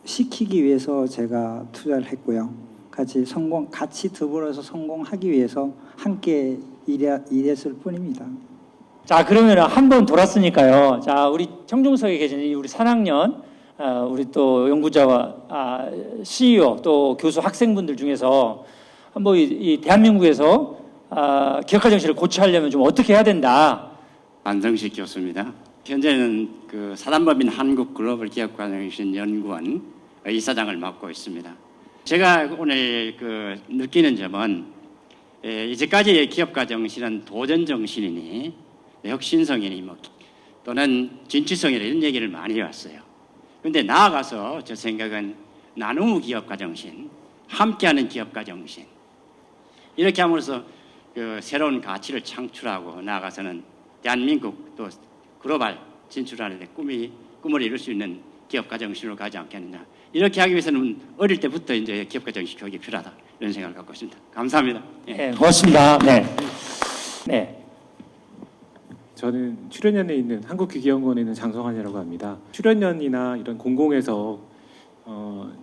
시키기 위해서 제가 투자를 했고요. 같이 더불어서 성공하기 위해서 함께 일했을 뿐입니다. 자, 그러면 한 번 돌았으니까요. 자, 우리 청중석에 계신 우리 3학년 우리 또 연구자와 CEO 또 교수 학생분들 중에서 한번 이 대한민국에서 기업가 정신을 고취하려면 좀 어떻게 해야 된다. 안성식 교수입니다. 현재는 그 사단법인 한국 글로벌 기업가 정신 연구원 이사장을 맡고 있습니다. 제가 오늘 그 느끼는 점은 이제까지의 기업가 정신은 도전 정신이니 혁신성이니 뭐 또는 진취성이니 이런 얘기를 많이 해왔어요. 그런데 나아가서 저 생각은 나눔 기업가 정신, 함께하는 기업가 정신 이렇게 함으로써 그 새로운 가치를 창출하고 나아가서는 대한민국 또 글로벌 진출하는 데 꿈을 이룰 수 있는 기업가 정신으로 가지 않겠느냐. 이렇게 하기 위해서는 어릴 때부터 이제 기업가 정신 교육이 필요하다 이런 생각을 갖고 있습니다. 감사합니다. 예. 네, 고맙습니다. 네. 네. 저는 출연연에 있는 한국기계연구원에 있는 장성환이라고 합니다. 출연연이나 이런 공공에서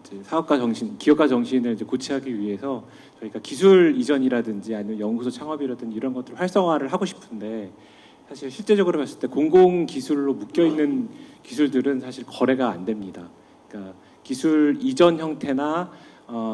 이제 사업가 정신, 기업가 정신을 이제 고취하기 위해서 저희가 기술 이전이라든지 아니면 연구소 창업이라든지 이런 것들을 활성화를 하고 싶은데 사실 실제적으로 봤을 때 공공 기술로 묶여 있는 기술들은 사실 거래가 안 됩니다. 그러니까 기술 이전 형태나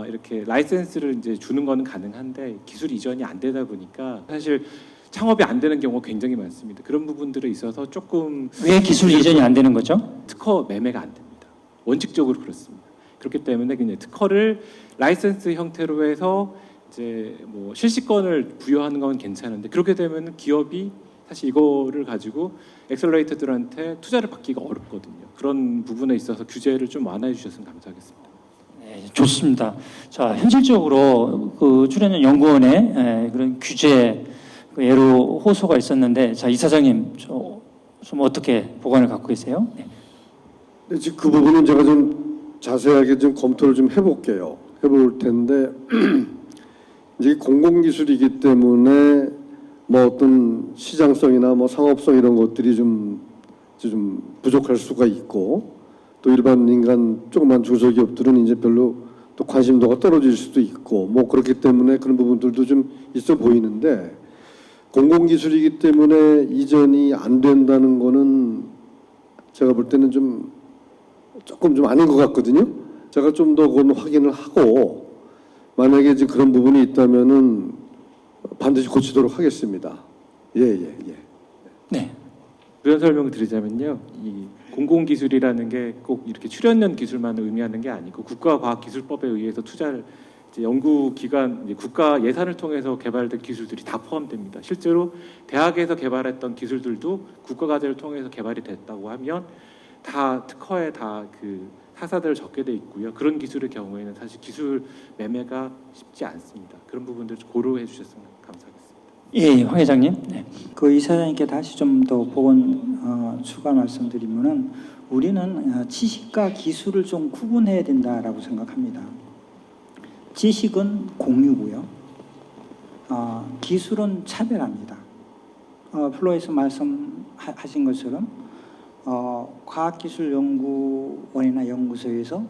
이렇게 라이센스를 이제 주는 거는 가능한데 기술 이전이 안 되다 보니까 사실 창업이 안 되는 경우가 굉장히 많습니다. 그런 부분들에 있어서 조금 왜 기술 이전이 안 되는 거죠? 특허 매매가 안 됩니다. 원칙적으로 그렇습니다. 그렇기 때문에 그냥 특허를 라이센스 형태로 해서 이제 뭐 실시권을 부여하는 건 괜찮은데 그렇게 되면 기업이 사실 이거를 가지고 엑셀러레이터들한테 투자를 받기가 어렵거든요. 그런 부분에 있어서 규제를 좀 완화해 주셨으면 감사하겠습니다. 네, 좋습니다. 자, 현실적으로 그 출연연 연구원의 그런 규제 그 예로 호소가 있었는데, 자, 이사장님 좀 어떻게 보관을 갖고 계세요? 네. 네, 지금 그 부분은 제가 좀 자세하게 좀 검토를 좀 해볼 텐데 이제 공공기술이기 때문에 뭐 어떤 시장성이나 뭐 상업성 이런 것들이 좀 부족할 수가 있고 또 일반 인간 조그만 중소기업들은 이제 별로 또 관심도가 떨어질 수도 있고 뭐 그렇기 때문에 그런 부분들도 좀 있어 보이는데 공공기술이기 때문에 이전이 안 된다는 거는 제가 볼 때는 조금 좀 아닌 것 같거든요. 제가 좀 더 그건 확인을 하고 만약에 이제 그런 부분이 있다면은 반드시 고치도록 하겠습니다. 예. 네. 그런 설명을 드리자면요. 이 공공기술이라는 게 꼭 이렇게 출연연 기술만 의미하는 게 아니고 국가과학기술법에 의해서 투자를 이제 연구기관, 이제 국가 예산을 통해서 개발된 기술들이 다 포함됩니다. 실제로 대학에서 개발했던 기술들도 국가과제를 통해서 개발이 됐다고 하면 다 특허에 다 그 사사들을 적게 돼 있고요. 그런 기술의 경우에는 사실 기술 매매가 쉽지 않습니다. 그런 부분들 좀 고려해 주셨으면 감사하겠습니다. 예, 황 회장님. 네. 그 이사장님께 다시 좀 더 보건 추가 말씀드리면은 우리는 지식과 기술을 좀 구분해야 된다라고 생각합니다. 지식은 공유고요. 기술은 차별합니다. 플로에서 말씀하신 것처럼 과학기술연구원이나 연구소에서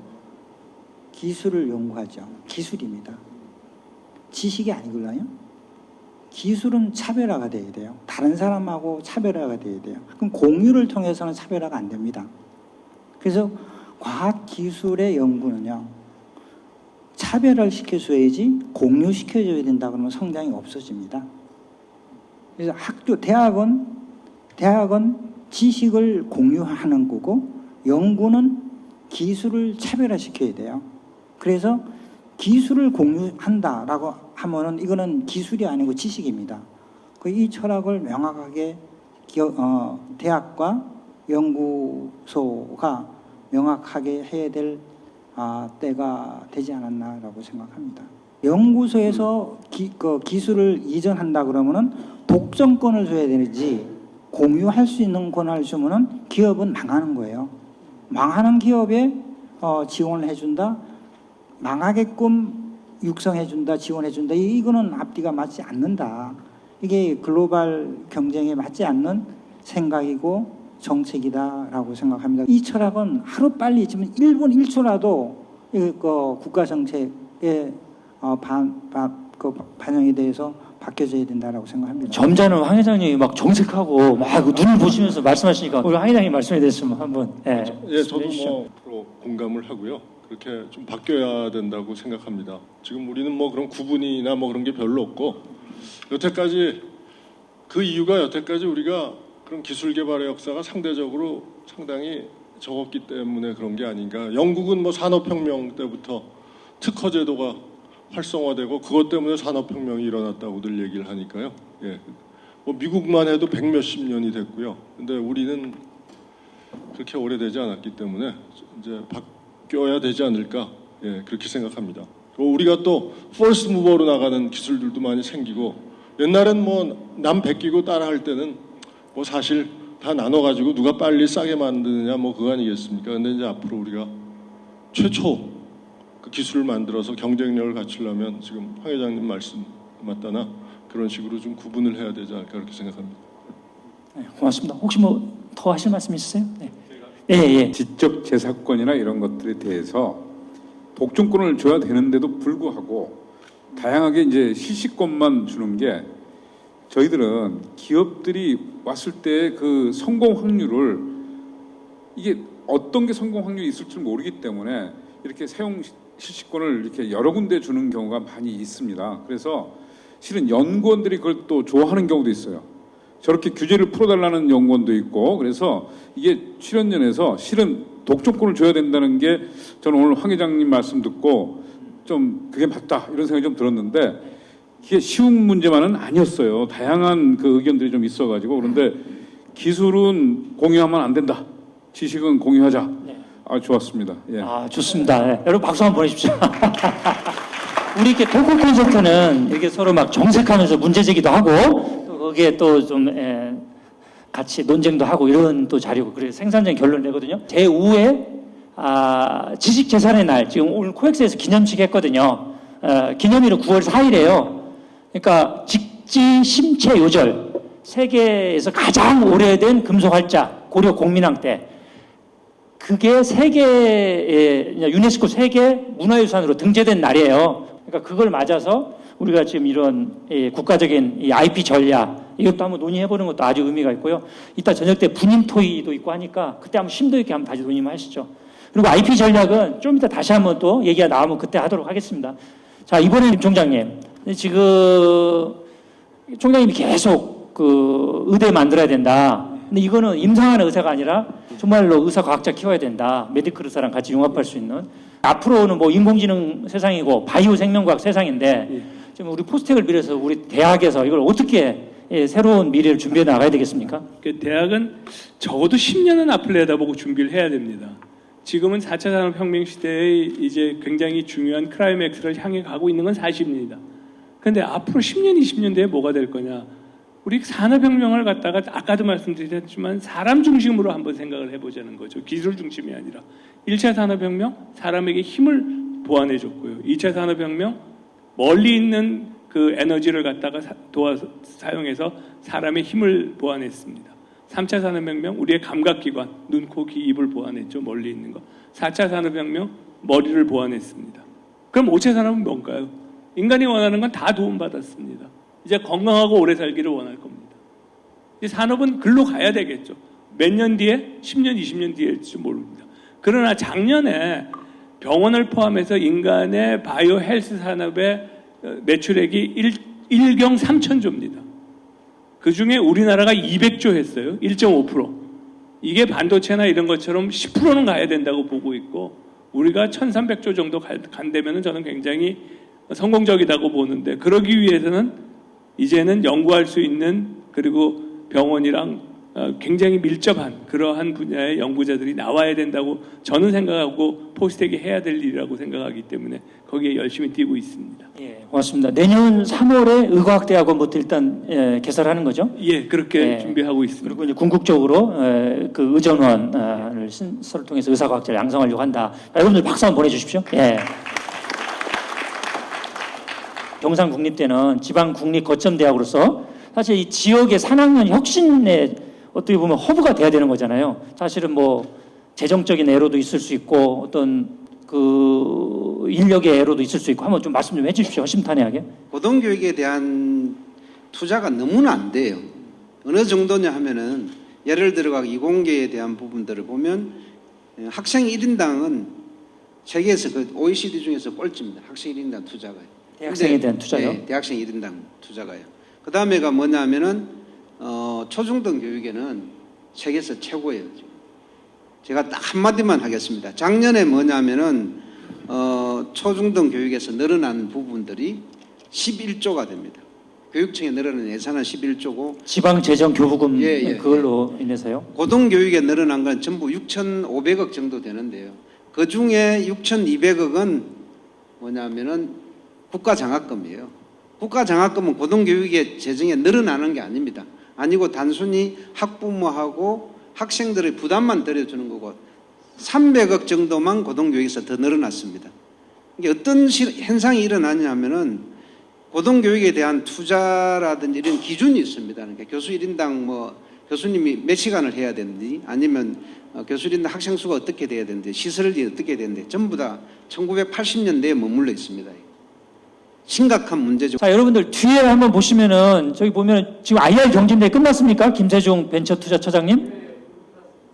기술을 연구하죠. 기술입니다. 지식이 아니걸요. 기술은 차별화가 돼야 돼요. 다른 사람하고 차별화가 돼야 돼요. 그럼 공유를 통해서는 차별화가 안 됩니다. 그래서 과학기술의 연구는요. 차별화를 시켜줘야지 공유시켜줘야 된다 그러면 성장이 없어집니다. 그래서 대학은 지식을 공유하는 거고 연구는 기술을 차별화시켜야 돼요. 그래서 기술을 공유한다라고 하면은 이거는 기술이 아니고 지식입니다. 이 철학을 명확하게 대학과 연구소가 명확하게 해야 될 때가 되지 않았나라고 생각합니다. 연구소에서 기술을 이전한다 그러면은 독점권을 줘야 되지 공유할 수 있는 권한을 주면은 기업은 망하는 거예요. 망하는 기업에 지원을 해준다, 망하게끔 육성해준다, 지원해준다. 이거는 앞뒤가 맞지 않는다. 이게 글로벌 경쟁에 맞지 않는 생각이고 정책이다라고 생각합니다. 이 철학은 하루빨리 지금 1분 1초라도 국가 정책에 반영에 대해서 바뀌어져야 된다라고 생각합니다. 점잖은 황 회장님이 막 정색하고 막 눈을 보시면서 말씀하시니까 우리 황 회장님 말씀에 대해서 한번 저도 뭐 공감을 하고요. 그렇게 좀 바뀌어야 된다고 생각합니다. 지금 우리는 뭐 그런 구분이나 뭐 그런 게 별로 없고 여태까지 그 이유가 여태까지 우리가 그런 기술 개발의 역사가 상대적으로 상당히 적었기 때문에 그런 게 아닌가. 영국은 뭐 산업혁명 때부터 특허 제도가 활성화되고 그것 때문에 산업혁명이 일어났다고들 얘기를 하니까요. 예. 뭐 미국만 해도 100몇십 년이 됐고요. 근데 우리는 그렇게 오래되지 않았기 때문에 이제 바뀌어야 되지 않을까. 예, 그렇게 생각합니다. 우리가 또 퍼스트 무버로 나가는 기술들도 많이 생기고 옛날엔 뭐 남 베끼고 따라할 때는 뭐 사실 다 나눠가지고 누가 빨리 싸게 만드느냐 뭐 그거 아니겠습니까? 근데 이제 앞으로 우리가 최초 그 기술을 만들어서 경쟁력을 갖추려면 지금 황 회장님 말씀 맞다나 그런 식으로 좀 구분을 해야 되지 않을까 그렇게 생각합니다. 네, 고맙습니다. 혹시 뭐 더 하실 말씀 있으세요? 네. 예. 지적 재산권이나 이런 것들에 대해서 독점권을 줘야 되는데도 불구하고 다양하게 이제 실시권만 주는 게 저희들은 기업들이 왔을 때 그 성공 확률을 이게 어떤 게 성공 확률이 있을 줄 모르기 때문에 이렇게 사용 실시권을 이렇게 여러 군데 주는 경우가 많이 있습니다. 그래서 실은 연구원들이 그걸 또 좋아하는 경우도 있어요. 저렇게 규제를 풀어달라는 연구원도 있고 그래서 이게 출연연에서 실은 독점권을 줘야 된다는 게 저는 오늘 황 회장님 말씀 듣고 좀 그게 맞다 이런 생각이 좀 들었는데 이게 쉬운 문제만은 아니었어요. 다양한 그 의견들이 좀 있어가지고 그런데 기술은 공유하면 안 된다. 지식은 공유하자. 좋았습니다. 예. 좋습니다. 예. 여러분 박수 한번 보내십시오. 우리 이렇게 토크 콘서트는 이렇게 서로 막 정색하면서 문제 제기도 하고 또 거기에 또 좀 같이 논쟁도 하고 이런 또 자리고 그래서 생산적인 결론을 내거든요. 제5회 지식 재산의 날 지금 오늘 코엑스에서 기념식 했거든요. 기념일은 9월 4일이에요. 그러니까 직지 심체 요절 세계에서 가장 오래된 금속 활자 고려 공민왕 때 그게 유네스코 세계 문화유산으로 등재된 날이에요. 그러니까 그걸 맞아서 우리가 지금 이런 국가적인 이 IP 전략 이것도 한번 논의해보는 것도 아주 의미가 있고요. 이따 저녁 때 분임 토의도 있고 하니까 그때 한번 심도 있게 한번 다시 논의하시죠. 그리고 IP 전략은 좀 이따 다시 한번 또 얘기가 나오면 그때 하도록 하겠습니다. 자, 이번에는 총장님 지금 총장님이 계속 그 의대 만들어야 된다. 근데 이거는 임상하는 의사가 아니라 정말로 의사 과학자 키워야 된다. 메디컬 의사랑 같이 융합할 수 있는. 앞으로는 뭐 인공지능 세상이고 바이오 생명과학 세상인데 지금 우리 포스텍을 비롯해서 우리 대학에서 이걸 어떻게 새로운 미래를 준비해 나가야 되겠습니까? 대학은 적어도 10년은 앞을 내다보고 준비를 해야 됩니다. 지금은 4차 산업혁명 시대에 이제 굉장히 중요한 클라이맥스를 향해 가고 있는 건 사실입니다. 그런데 앞으로 10년, 20년 뒤에 뭐가 될 거냐? 우리 산업혁명을 갖다가 아까도 말씀드렸지만 사람 중심으로 한번 생각을 해보자는 거죠. 기술 중심이 아니라. 1차 산업혁명, 사람에게 힘을 보완해줬고요. 2차 산업혁명, 멀리 있는 그 에너지를 갖다가 사용해서 사람의 힘을 보완했습니다. 3차 산업혁명, 우리의 감각기관, 눈, 코, 귀, 입을 보완했죠. 멀리 있는 거. 4차 산업혁명, 머리를 보완했습니다. 그럼 5차 산업은 뭔가요? 인간이 원하는 건 다 도움받았습니다. 이제 건강하고 오래 살기를 원할 겁니다. 이 산업은 글로 가야 되겠죠. 몇 년 뒤에, 10년, 20년 뒤일지 모릅니다. 그러나 작년에 병원을 포함해서 인간의 바이오 헬스 산업의 매출액이 1경 3천조입니다. 그 중에 우리나라가 200조 했어요. 1.5%. 이게 반도체나 이런 것처럼 10%는 가야 된다고 보고 있고 우리가 1,300조 정도 간다면 저는 굉장히 성공적이라고 보는데 그러기 위해서는 이제는 연구할 수 있는 그리고 병원이랑 굉장히 밀접한 그러한 분야의 연구자들이 나와야 된다고 저는 생각하고 포스텍이 해야 될 일이라고 생각하기 때문에 거기에 열심히 뛰고 있습니다. 예, 고맙습니다. 내년 3월에 의과학대학원부터 일단 개설하는 거죠? 예, 그렇게 준비하고 있습니다. 그리고 이제 궁극적으로 그 의전원을 신설을 통해서 의사과학자를 양성하려고 한다. 여러분들 박수 한번 보내주십시오. 예. 경상국립대는 지방국립거점대학으로서 사실 이 지역의 산학년 혁신에 어떻게 보면 허브가 돼야 되는 거잖아요. 사실은 뭐 재정적인 애로도 있을 수 있고 어떤 그 인력의 애로도 있을 수 있고 한번 좀 말씀 좀 해주십시오. 허심탄회하게. 고등교육에 대한 투자가 너무나 안 돼요. 어느 정도냐 하면은 예를 들어 이공계에 대한 부분들을 보면 학생 1인당은 세계에서 그 OECD 중에서 꼴찌입니다. 학생 1인당 투자가요. 대학생에 대한 투자요? 네, 대학생 1인당 투자가요. 그 다음에가 뭐냐면은 초중등 교육에는 세계에서 최고예요. 지금. 제가 딱 한마디만 하겠습니다. 작년에 뭐냐면은 초중등 교육에서 늘어난 부분들이 11조가 됩니다. 교육청에 늘어난 예산은 11조고 지방재정교부금 그걸로 인해서요? 고등교육에 늘어난 건 전부 6,500억 정도 되는데요. 그 중에 6,200억은 뭐냐면은 국가장학금이에요. 국가장학금은 고등교육의 재정에 늘어나는 게 아닙니다. 아니고 단순히 학부모하고 학생들의 부담만 덜어주는 거고 300억 정도만 고등교육에서 더 늘어났습니다. 이게 어떤 현상이 일어나냐면은 고등교육에 대한 투자라든지 이런 기준이 있습니다. 그러니까 교수 1인당 뭐 교수님이 몇 시간을 해야 되는지 아니면 교수 1인당 학생 수가 어떻게 돼야 되는지 시설이 어떻게 되는지 전부 다 1980년대에 머물러 있습니다. 심각한 문제죠. 자, 여러분들 뒤에 한번 보시면은 저기 보면 지금 IR 경진대회 끝났습니까? 김세중 벤처투자처장님?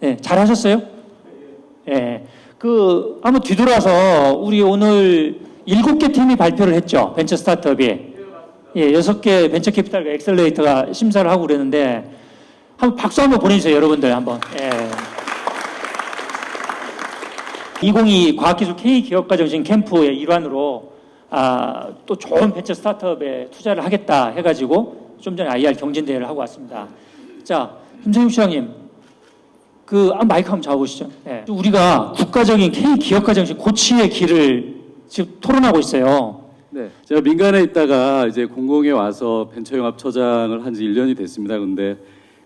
네, 잘하셨어요? 예. 그 한번 뒤돌아서 우리 오늘 7개 팀이 발표를 했죠. 벤처 스타트업이. 예, 6개 벤처 캐피탈과 엑셀레이터가 심사를 하고 그랬는데 한번 박수 한번 보내주세요, 여러분들 한번. 예. 2022 과학기술 K기업가정신 캠프의 일환으로 또 좋은 벤처 스타트업에 투자를 하겠다 해가지고 좀 전에 IR 경진대회를 하고 왔습니다. 자, 김세중 시장님, 마이크 한번 잡아보시죠. 네. 우리가 국가적인 K기업가 정신 고치의 길을 지금 토론하고 있어요. 네. 제가 민간에 있다가 이제 공공에 와서 벤처융합처장을 한 지 1년이 됐습니다. 그런데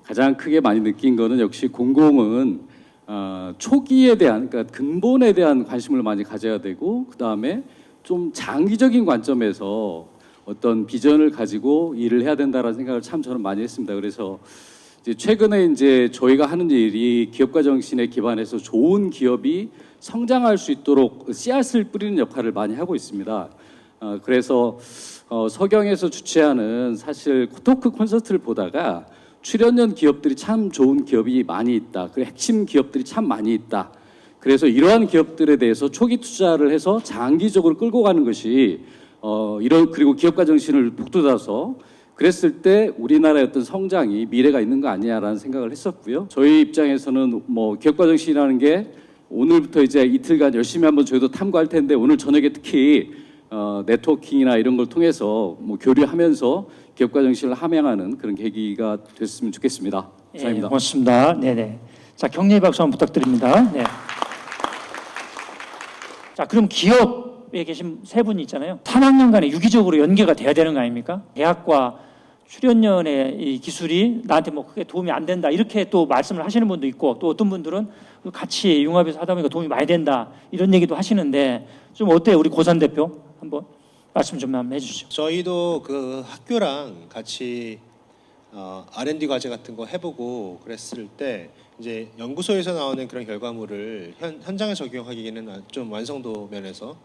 가장 크게 많이 느낀 거는 역시 공공은 초기에 대한, 그러니까 근본에 대한 관심을 많이 가져야 되고, 그 다음에 좀 장기적인 관점에서 어떤 비전을 가지고 일을 해야 된다라는 생각을 참 저는 많이 했습니다. 그래서 이제 최근에 이제 저희가 하는 일이 기업가 정신에 기반해서 좋은 기업이 성장할 수 있도록 씨앗을 뿌리는 역할을 많이 하고 있습니다. 그래서 서경에서 주최하는 사실 토크 콘서트를 보다가 출연연 기업들이 참 좋은 기업이 많이 있다. 그리고 핵심 기업들이 참 많이 있다. 그래서 이러한 기업들에 대해서 초기 투자를 해서 장기적으로 끌고 가는 것이 그리고 기업가 정신을 북돋아서 그랬을 때 우리나라의 어떤 성장이 미래가 있는 거 아니냐라는 생각을 했었고요. 저희 입장에서는 뭐 기업가 정신이라는 게 오늘부터 이제 이틀간 열심히 한번 저희도 탐구할 텐데 오늘 저녁에 특히 네트워킹이나 이런 걸 통해서 뭐 교류하면서 기업가 정신을 함양하는 그런 계기가 됐으면 좋겠습니다. 감사합니다. 예, 고맙습니다. 네네. 자, 격려의 박수 한번 부탁드립니다. 네. 자, 그럼 기업에 계신 세 분이 있잖아요. 3학년간에 유기적으로 연계가 돼야 되는 거 아닙니까? 대학과 출연연의 이 기술이 나한테 뭐 크게 도움이 안 된다 이렇게 또 말씀을 하시는 분도 있고 또 어떤 분들은 같이 융합해서 하다 보니까 도움이 많이 된다 이런 얘기도 하시는데 좀 어때요? 우리 고산 대표 한번 말씀 좀 한번 해주시죠. 저희도 그 학교랑 같이 R&D 과제 같은 거 해보고 그랬을 때 이제 연구소에서 나오는 그런 결과물을 현장에 적용하기에는 좀 완성도 면에서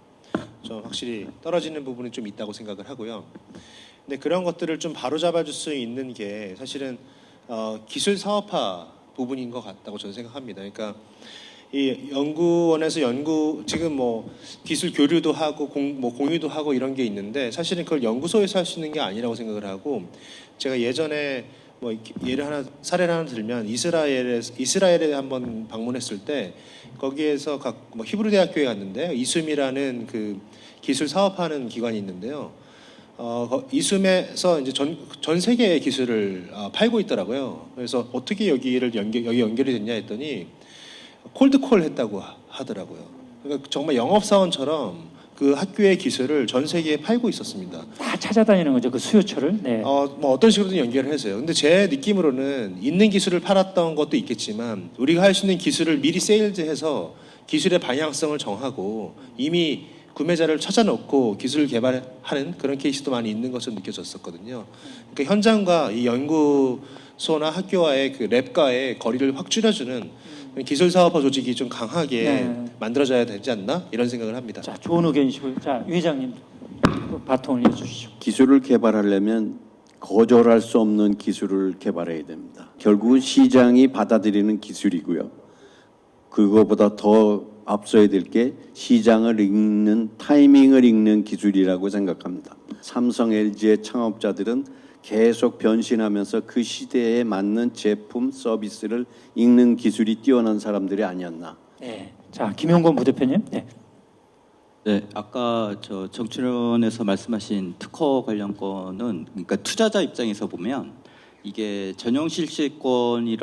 좀 확실히 떨어지는 부분이 좀 있다고 생각을 하고요. 근데 그런 것들을 좀 바로잡아줄 수 있는 게 사실은 기술 사업화 부분인 것 같다고 저는 생각합니다. 그러니까 이 연구원에서 지금 뭐 기술 교류도 하고 공유도 하고 이런 게 있는데 사실은 그걸 연구소에서 할 수 있는 게 아니라고 생각을 하고 제가 예전에 뭐 사례를 하나 들면 이스라엘에 한번 방문했을 때 거기에서 뭐 히브리 대학교에 갔는데 이숨이라는 그 기술 사업하는 기관이 있는데요. 이숨에서 이제 전 세계의 기술을 팔고 있더라고요. 그래서 어떻게 여기 연결이 됐냐 했더니 콜드콜 했다고 하더라고요. 그러니까 정말 영업사원처럼 그 학교의 기술을 전 세계에 팔고 있었습니다. 다 찾아다니는 거죠, 그 수요처를. 네. 뭐 어떤 식으로든 연결을 해서요. 근데 제 느낌으로는 있는 기술을 팔았던 것도 있겠지만 우리가 할 수 있는 기술을 미리 세일즈해서 기술의 방향성을 정하고 이미 구매자를 찾아놓고 기술 개발하는 그런 케이스도 많이 있는 것으로 느껴졌었거든요. 그러니까 현장과 이 연구소나 학교와의 그 랩과의 거리를 확 줄여주는 기술 사업화 조직이 좀 강하게 만들어져야 되지 않나 이런 생각을 합니다. 자, 좋은 의견이시고요. 자, 유 회장님 바통을 이어주시죠. 기술을 개발하려면 거절할 수 없는 기술을 개발해야 됩니다. 결국은 시장이 받아들이는 기술이고요. 그거보다 더 앞서야 될 게 시장을 읽는 타이밍을 읽는 기술이라고 생각합니다. 삼성, LG의 창업자들은 계속 변신하면서 그 시대에 맞는 제품, 서비스를 읽는 기술이 뛰어난 사람들이 아니었나. 네. 자, 김용건 부대표님. 네. 네, 아까 저 정치론에서 말씀하신 특허 관련 건은 그러니까 투자자 입장에서 보면 이게 전용 실시권이라면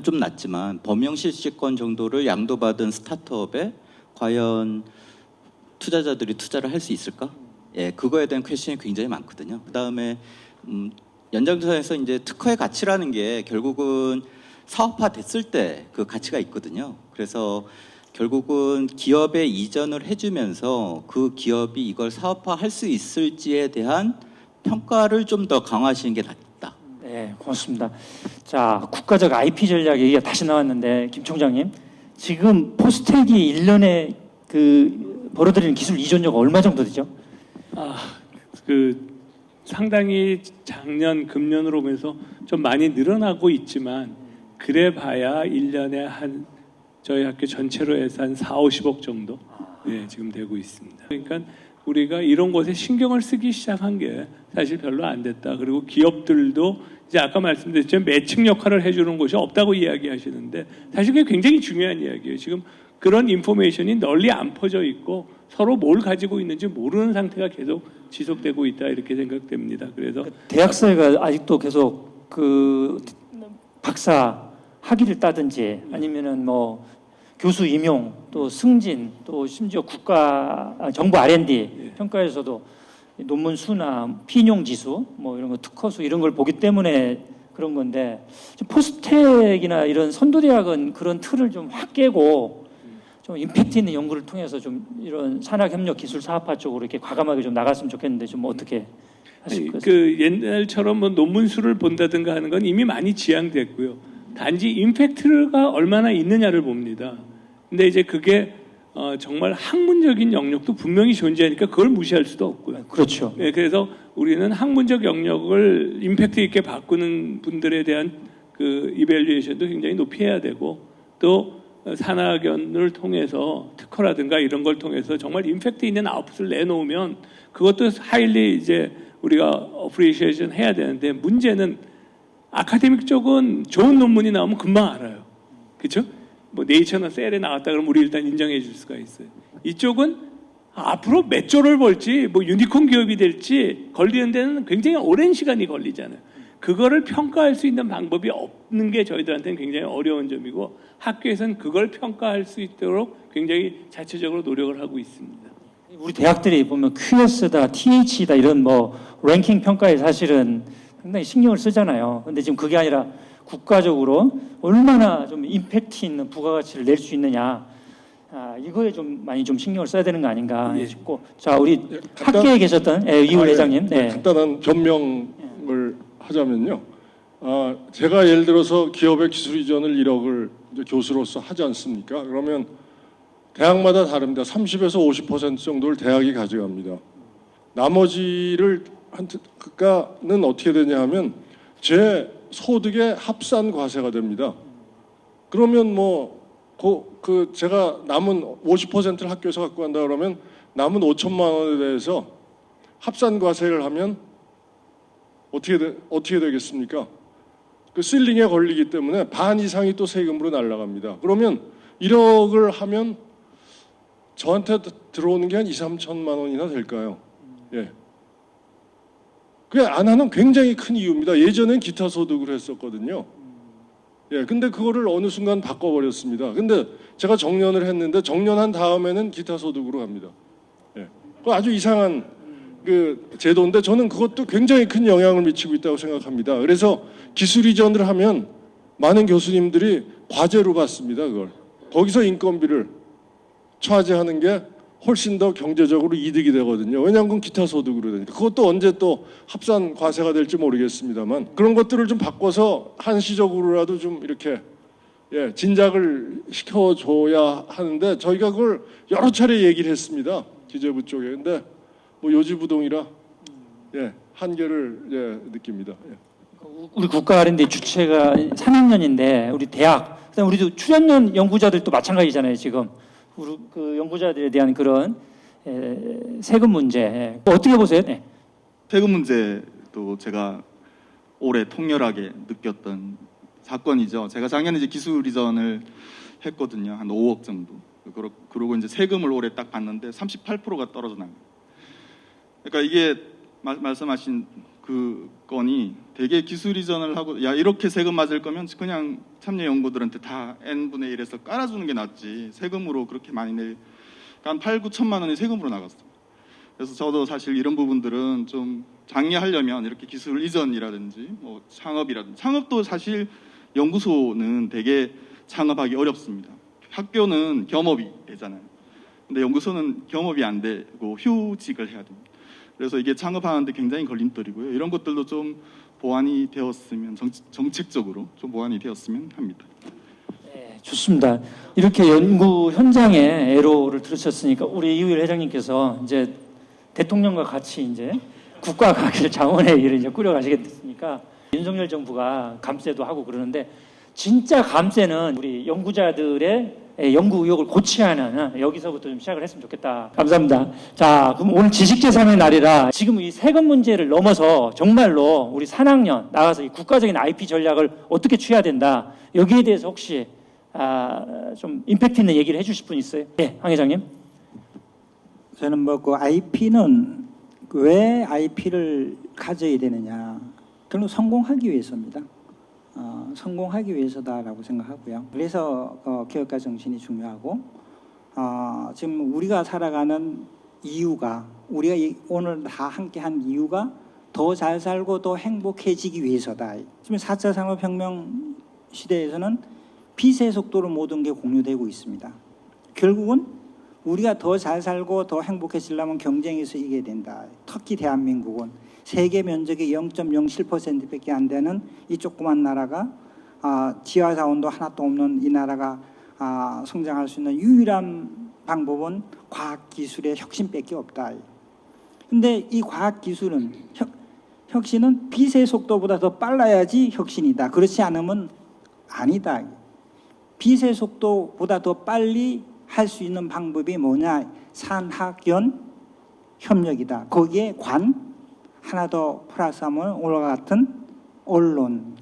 좀 낫지만 범용 실시권 정도를 양도받은 스타트업에 과연 투자자들이 투자를 할 수 있을까? 예, 그거에 대한 퀘션이 굉장히 많거든요. 그다음에 연장선에서 이제 특허의 가치라는 게 결국은 사업화 됐을 때 그 가치가 있거든요. 그래서 결국은 기업에 이전을 해주면서 그 기업이 이걸 사업화할 수 있을지에 대한 평가를 좀 더 강화하시는 게 낫다. 네, 고맙습니다. 자, 국가적 IP 전략 얘기가 다시 나왔는데 김 총장님, 지금 포스텍이 1년에 그 벌어들이는 기술 이전료가 얼마 정도 되죠? 상당히 작년 금년으로 보면서 좀 많이 늘어나고 있지만 그래봐야 1년에 한 저희 학교 전체로 해서 한 4, 50억 정도 지금 되고 있습니다. 그러니까 우리가 이런 것에 신경을 쓰기 시작한 게 사실 별로 안 됐다. 그리고 기업들도 이제 아까 말씀드렸지만 매칭 역할을 해주는 곳이 없다고 이야기하시는데 사실 그게 굉장히 중요한 이야기예요. 지금 그런 인포메이션이 널리 안 퍼져 있고 서로 뭘 가지고 있는지 모르는 상태가 계속 지속되고 있다 이렇게 생각됩니다. 그래서 대학사회가 아직도 계속 그 박사 학위를 따든지 아니면은 뭐 교수 임용 또 승진 또 심지어 정부 R&D 평가에서도 논문 수나 피인용 지수 뭐 이런 거 특허 수 이런 걸 보기 때문에 그런 건데 포스텍이나 이런 선도 대학은 그런 틀을 좀 확 깨고 좀 임팩트 있는 연구를 통해서 좀 이런 산학협력 기술 사업화 쪽으로 이렇게 과감하게 좀 나갔으면 좋겠는데 좀 어떻게 하실 거예요? 그 옛날처럼 뭐 논문 수를 본다든가 하는 건 이미 많이 지양됐고요. 단지 임팩트가 얼마나 있느냐를 봅니다. 근데 이제 그게 정말 학문적인 영역도 분명히 존재하니까 그걸 무시할 수도 없고요. 그렇죠. 네, 그래서 우리는 학문적 영역을 임팩트 있게 바꾸는 분들에 대한 그 이밸류에이션도 굉장히 높이 해야 되고 또 산학연을 통해서 특허라든가 이런 걸 통해서 정말 임팩트 있는 아웃풋을 내놓으면 그것도 하일리 이제 우리가 어프리시에이션 해야 되는데 문제는 아카데믹 쪽은 좋은 논문이 나오면 금방 알아요. 그렇죠? 뭐 네이처나 셀에 나왔다 그러면 우리 일단 인정해 줄 수가 있어요. 이쪽은 앞으로 몇 조를 벌지 뭐 유니콘 기업이 될지 걸리는 데는 굉장히 오랜 시간이 걸리잖아요. 그거를 평가할 수 있는 방법이 없는 게 저희들한테는 굉장히 어려운 점이고 학교에서는 그걸 평가할 수 있도록 굉장히 자체적으로 노력을 하고 있습니다. 우리 대학들이 보면 QS다, TH다 이런 뭐 랭킹 평가에 사실은 상당히 신경을 쓰잖아요. 근데 지금 그게 아니라 국가적으로 얼마나 좀 임팩트 있는 부가가치를 낼 수 있느냐, 이거에 좀 많이 좀 신경을 써야 되는 거 아닌가 싶고. 자, 우리 학계에 계셨던 이우 회장님. 네. 간단한 변명을 하자면요. 제가 예를 들어서 기업의 기술 이전을 1억을 이제 교수로서 하지 않습니까? 그러면 대학마다 다릅니다. 30에서 50% 정도를 대학이 가져갑니다. 나머지를 그가는 어떻게 되냐 하면 제 소득의 합산 과세가 됩니다. 그러면 뭐 제가 남은 50%를 학교에서 갖고 간다 그러면 남은 5천만 원에 대해서 합산 과세를 하면 어떻게 되겠습니까? 그 실링에 걸리기 때문에 반 이상이 또 세금으로 날아갑니다. 그러면 1억을 하면 저한테 들어오는 게 한 2, 3천만 원이나 될까요? 예. 그게 안 하는 굉장히 큰 이유입니다. 예전엔 기타 소득으로 했었거든요. 예, 근데 그거를 어느 순간 바꿔버렸습니다. 근데 제가 정년을 했는데 정년한 다음에는 기타 소득으로 갑니다. 예. 그 아주 이상한 그 제도인데 저는 그것도 굉장히 큰 영향을 미치고 있다고 생각합니다. 그래서 기술 이전을 하면 많은 교수님들이 과제로 받습니다. 그걸 거기서 인건비를 차지하는 게 훨씬 더 경제적으로 이득이 되거든요. 왜냐하면 그건 기타 소득으로 되니까. 그것도 언제 또 합산 과세가 될지 모르겠습니다만 그런 것들을 좀 바꿔서 한시적으로라도 좀 이렇게 진작을 시켜줘야 하는데 저희가 그걸 여러 차례 얘기를 했습니다. 기재부 쪽에. 근데 뭐 요지부동이라 한계를 느낍니다. 우리 국가 R&D 주체가 산학년인데 우리 대학, 그다음 우리도 출연연 연구자들도 마찬가지잖아요. 지금 우리 그 연구자들에 대한 그런 세금 문제 어떻게 보세요? 네. 세금 문제도 제가 올해 통렬하게 느꼈던 사건이죠. 제가 작년에 이제 기술 이전을 했거든요. 한 5억 정도. 그리고 이제 세금을 올해 딱 봤는데 38%가 떨어져 나요. 그러니까 이게 말씀하신 그 건이 되게 기술 이전을 하고 야 이렇게 세금 맞을 거면 그냥 참여 연구들한테 다 n분의 1에서 깔아주는 게 낫지 세금으로 그렇게 많이 낼 한 8, 9천만 원이 세금으로 나갔어요. 그래서 저도 사실 이런 부분들은 좀 장려하려면 이렇게 기술 이전이라든지 뭐 창업도 사실 연구소는 되게 창업하기 어렵습니다. 학교는 겸업이 되잖아요. 근데 연구소는 겸업이 안 되고 휴직을 해야 됩니다. 그래서 이게 창업하는데 굉장히 걸림돌이고요. 이런 것들도 좀 보완이 되었으면 정책적으로 좀 보완이 되었으면 합니다. 네, 좋습니다. 이렇게 연구 현장의 애로를 들으셨으니까 우리 이우 회장님께서 이제 대통령과 같이 이제 국가가길 자원회의를 이제 꾸려가시겠습니까? 윤석열 정부가 감세도 하고 그러는데 진짜 감세는 우리 연구자들의 연구 의욕을 고취하는 여기서부터 좀 시작을 했으면 좋겠다. 감사합니다. 자, 그럼 오늘 지식재산의 날이라 지금 이 세금 문제를 넘어서 정말로 우리 산학년 나가서 이 국가적인 IP 전략을 어떻게 취해야 된다. 여기에 대해서 혹시 좀 임팩트 있는 얘기를 해주실 분 있어요? 네, 황 회장님. 저는 뭐 그 IP는 왜 IP를 가져야 되느냐. 결국 성공하기 위해서입니다. 성공하기 위해서다라고 생각하고요. 그래서 기업가 정신이 중요하고 지금 우리가 살아가는 이유가 우리가 오늘 다 함께한 이유가 더 잘 살고 더 행복해지기 위해서다. 지금 4차 산업혁명 시대에서는 빛의 속도로 모든 게 공유되고 있습니다. 결국은 우리가 더 잘 살고 더 행복해지려면 경쟁에서 이겨야 된다. 특히 대한민국은 세계 면적의 0.07%밖에 안 되는 이 조그만 나라가 지하 자원도 하나도 없는 이 나라가 성장할 수 있는 유일한 방법은 과학기술의 혁신밖에 없다. 근데 이 과학기술은 혁신은 빛의 속도보다 더 빨라야지 혁신이다. 그렇지 않으면 아니다. 빛의 속도보다 더 빨리 할 수 있는 방법이 뭐냐? 산학연 협력이다. 거기에 하나 더 플러스하면 올라와 같은 언론.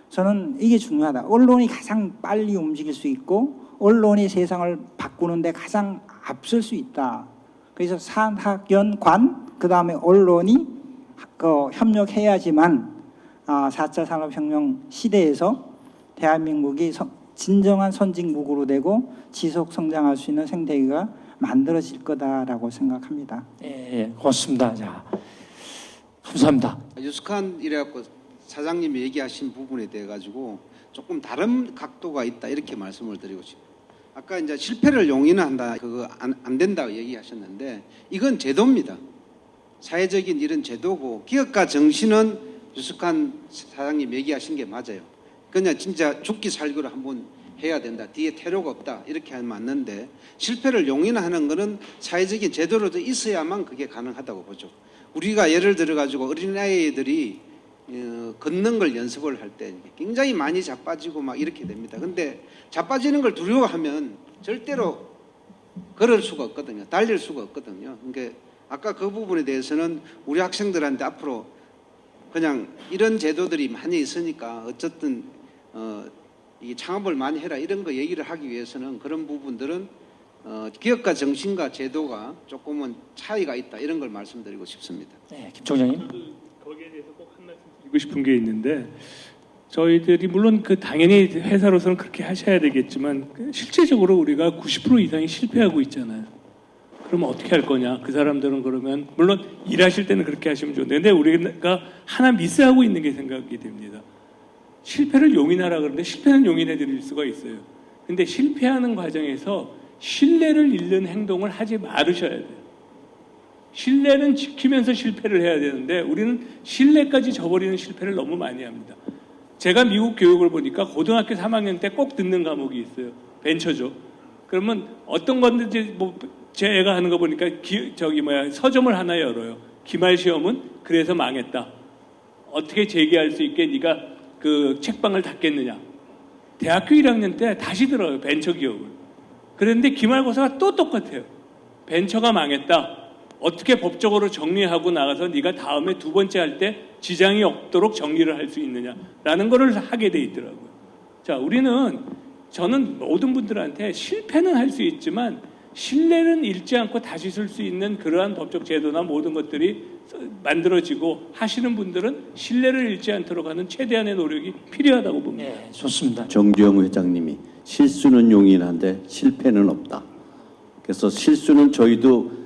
저는 이게 중요하다. 언론이 가장 빨리 움직일 수 있고 언론이 세상을 바꾸는데 가장 앞설 수 있다. 그래서 산학연관 그 다음에 언론이 협력해야지만 4차 산업혁명 시대에서 대한민국이 진정한 선진국으로 되고 지속 성장할 수 있는 생태계가 만들어질 거다라고 생각합니다. 네, 고맙습니다. 자, 감사합니다. 유스칸 이래갖고 사장님이 얘기하신 부분에 대해 가지고 조금 다른 각도가 있다 이렇게 말씀을 드리고 싶어요. 아까 이제 실패를 용인한다 그거 안 된다고 얘기하셨는데 이건 제도입니다. 사회적인 이런 제도고 기업가 정신은 유스칸 사장님 얘기하신 게 맞아요. 그냥 진짜 죽기 살기로 한번 해야 된다. 뒤에 테러가 없다. 이렇게 하면 맞는데 실패를 용인하는 것은 사회적인 제도로도 있어야만 그게 가능하다고 보죠. 우리가 예를 들어 가지고 어린아이들이 걷는 걸 연습을 할 때 굉장히 많이 자빠지고 막 이렇게 됩니다. 근데 자빠지는 걸 두려워하면 절대로 걸을 수가 없거든요. 달릴 수가 없거든요. 그러니까 아까 그 부분에 대해서는 우리 학생들한테 앞으로 그냥 이런 제도들이 많이 있으니까 어쨌든 이 창업을 많이 해라 이런 거 얘기를 하기 위해서는 그런 부분들은 기업가 정신과 제도가 조금은 차이가 있다 이런 걸 말씀드리고 싶습니다. 네, 김 총장님. 거기에 대해서 꼭 한 말씀 드리고 싶은 게 있는데 저희들이 물론 당연히 회사로서는 그렇게 하셔야 되겠지만 실제적으로 우리가 90% 이상이 실패하고 있잖아요. 그러면 어떻게 할 거냐? 그 사람들은 그러면 물론 일하실 때는 그렇게 하시면 좋은데 근데 우리가 하나 미스하고 있는 게 생각이 됩니다. 실패를 용인하라 그러는데 실패는 용인해 드릴 수가 있어요. 근데 실패하는 과정에서 신뢰를 잃는 행동을 하지 말으셔야 돼요. 신뢰는 지키면서 실패를 해야 되는데 우리는 신뢰까지 저버리는 실패를 너무 많이 합니다. 제가 미국 교육을 보니까 고등학교 3학년 때 꼭 듣는 과목이 있어요. 벤처죠. 그러면 어떤 건지 제 애가 하는 거 보니까 서점을 하나 열어요. 기말 시험은 그래서 망했다. 어떻게 재기할 수 있게 네가 그 책방을 닫겠느냐. 대학교 1학년 때 다시 들어요. 벤처 기업을. 그런데 기말고사가 또 똑같아요. 벤처가 망했다. 어떻게 법적으로 정리하고 나가서 네가 다음에 두 번째 할 때 지장이 없도록 정리를 할 수 있느냐라는 거를 하게 돼 있더라고요. 자, 저는 모든 분들한테 실패는 할 수 있지만 신뢰는 잃지 않고 다시 쓸 수 있는 그러한 법적 제도나 모든 것들이 만들어지고 하시는 분들은 신뢰를 잃지 않도록 하는 최대한의 노력이 필요하다고 봅니다. 네, 좋습니다. 정주영 회장님이 실수는 용인한데 실패는 없다. 그래서 실수는 저희도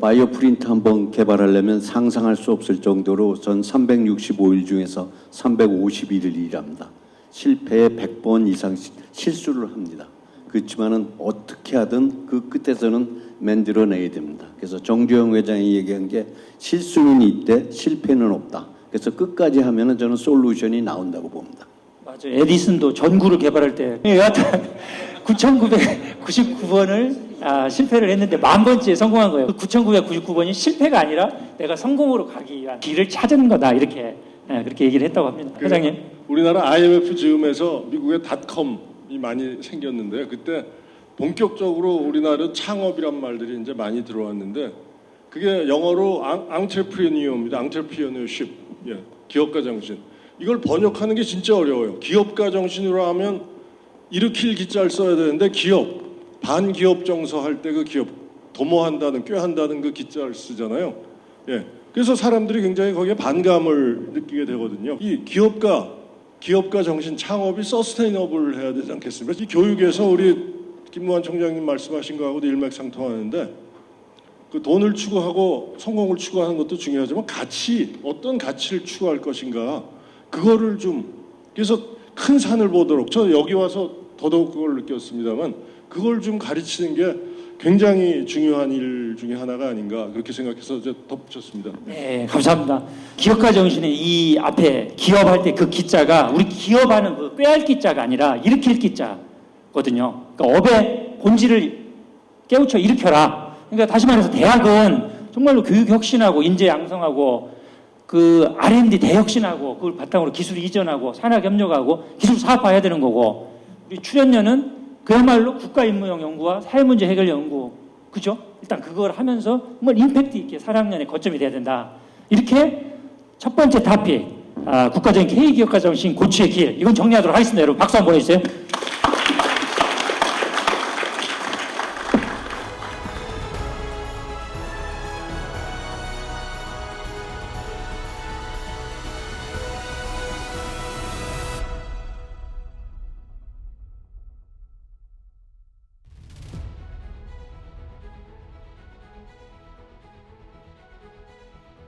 바이오 프린트 한번 개발하려면 상상할 수 없을 정도로 전 365일 중에서 351일 일합니다. 실패에 100번 이상 실수를 합니다. 그렇지만은 어떻게 하든 그 끝에서는 만들어내야 됩니다. 그래서 정주영 회장이 얘기한 게 실수는 있대, 실패는 없다. 그래서 끝까지 하면은 저는 솔루션이 나온다고 봅니다. 맞아요. 에디슨도 전구를 개발할 때 여하튼 9,999번을 실패를 했는데 10,000번째에 성공한 거예요. 9,999번이 실패가 아니라 내가 성공으로 가기 위한 길을 찾은 거다. 이렇게 그렇게 얘기를 했다고 합니다. 회장님. 우리나라 IMF 즈음에서 미국의 닷컴이 많이 생겼는데 그때 본격적으로 우리나라 창업이란 말들이 이제 많이 들어왔는데 그게 영어로 entrepreneur입니다. entrepreneurship. 예, 기업가 정신. 이걸 번역하는 게 진짜 어려워요. 기업가 정신으로 하면 일으킬 기자를 써야 되는데 기업, 반기업 정서 할 때 그 기업, 도모한다는, 꾀한다는 그 기자를 쓰잖아요. 예. 그래서 사람들이 굉장히 거기에 반감을 느끼게 되거든요. 이 기업가 정신 창업이 서스테이너블 해야 되지 않겠습니까? 이 교육에서 우리 김무한 총장님 말씀하신 거하고도 일맥상통하는데 그 돈을 추구하고 성공을 추구하는 것도 중요하지만 어떤 가치를 추구할 것인가 그거를 좀 그래서 큰 산을 보도록 저 여기 와서 더더욱 그걸 느꼈습니다만 그걸 좀 가르치는 게 굉장히 중요한 일 중에 하나가 아닌가 그렇게 생각해서 이제 덧붙였습니다. 네, 감사합니다. 기업가 정신의 이 앞에 기업할 때 그 기자가 우리 기업하는 그 꾀할 기자가 아니라 일으킬 기자거든요. 그러니까 업의 본질을 깨우쳐 일으켜라. 그러니까 다시 말해서 대학은 정말로 교육 혁신하고 인재 양성하고 그 R&D 대혁신하고 그걸 바탕으로 기술 이전하고 산학 협력하고 기술 사업화해야 되는 거고 우리 출연료는 그야말로 국가임무형 연구와 사회문제 해결 연구 그죠? 일단 그걸 하면서 정말 임팩트 있게 4학년의 거점이 돼야 된다. 이렇게 첫 번째 토픽, 국가적인 K기업가 정신 고취의 길, 이건 정리하도록 하겠습니다. 여러분 박수 한번 보내주세요.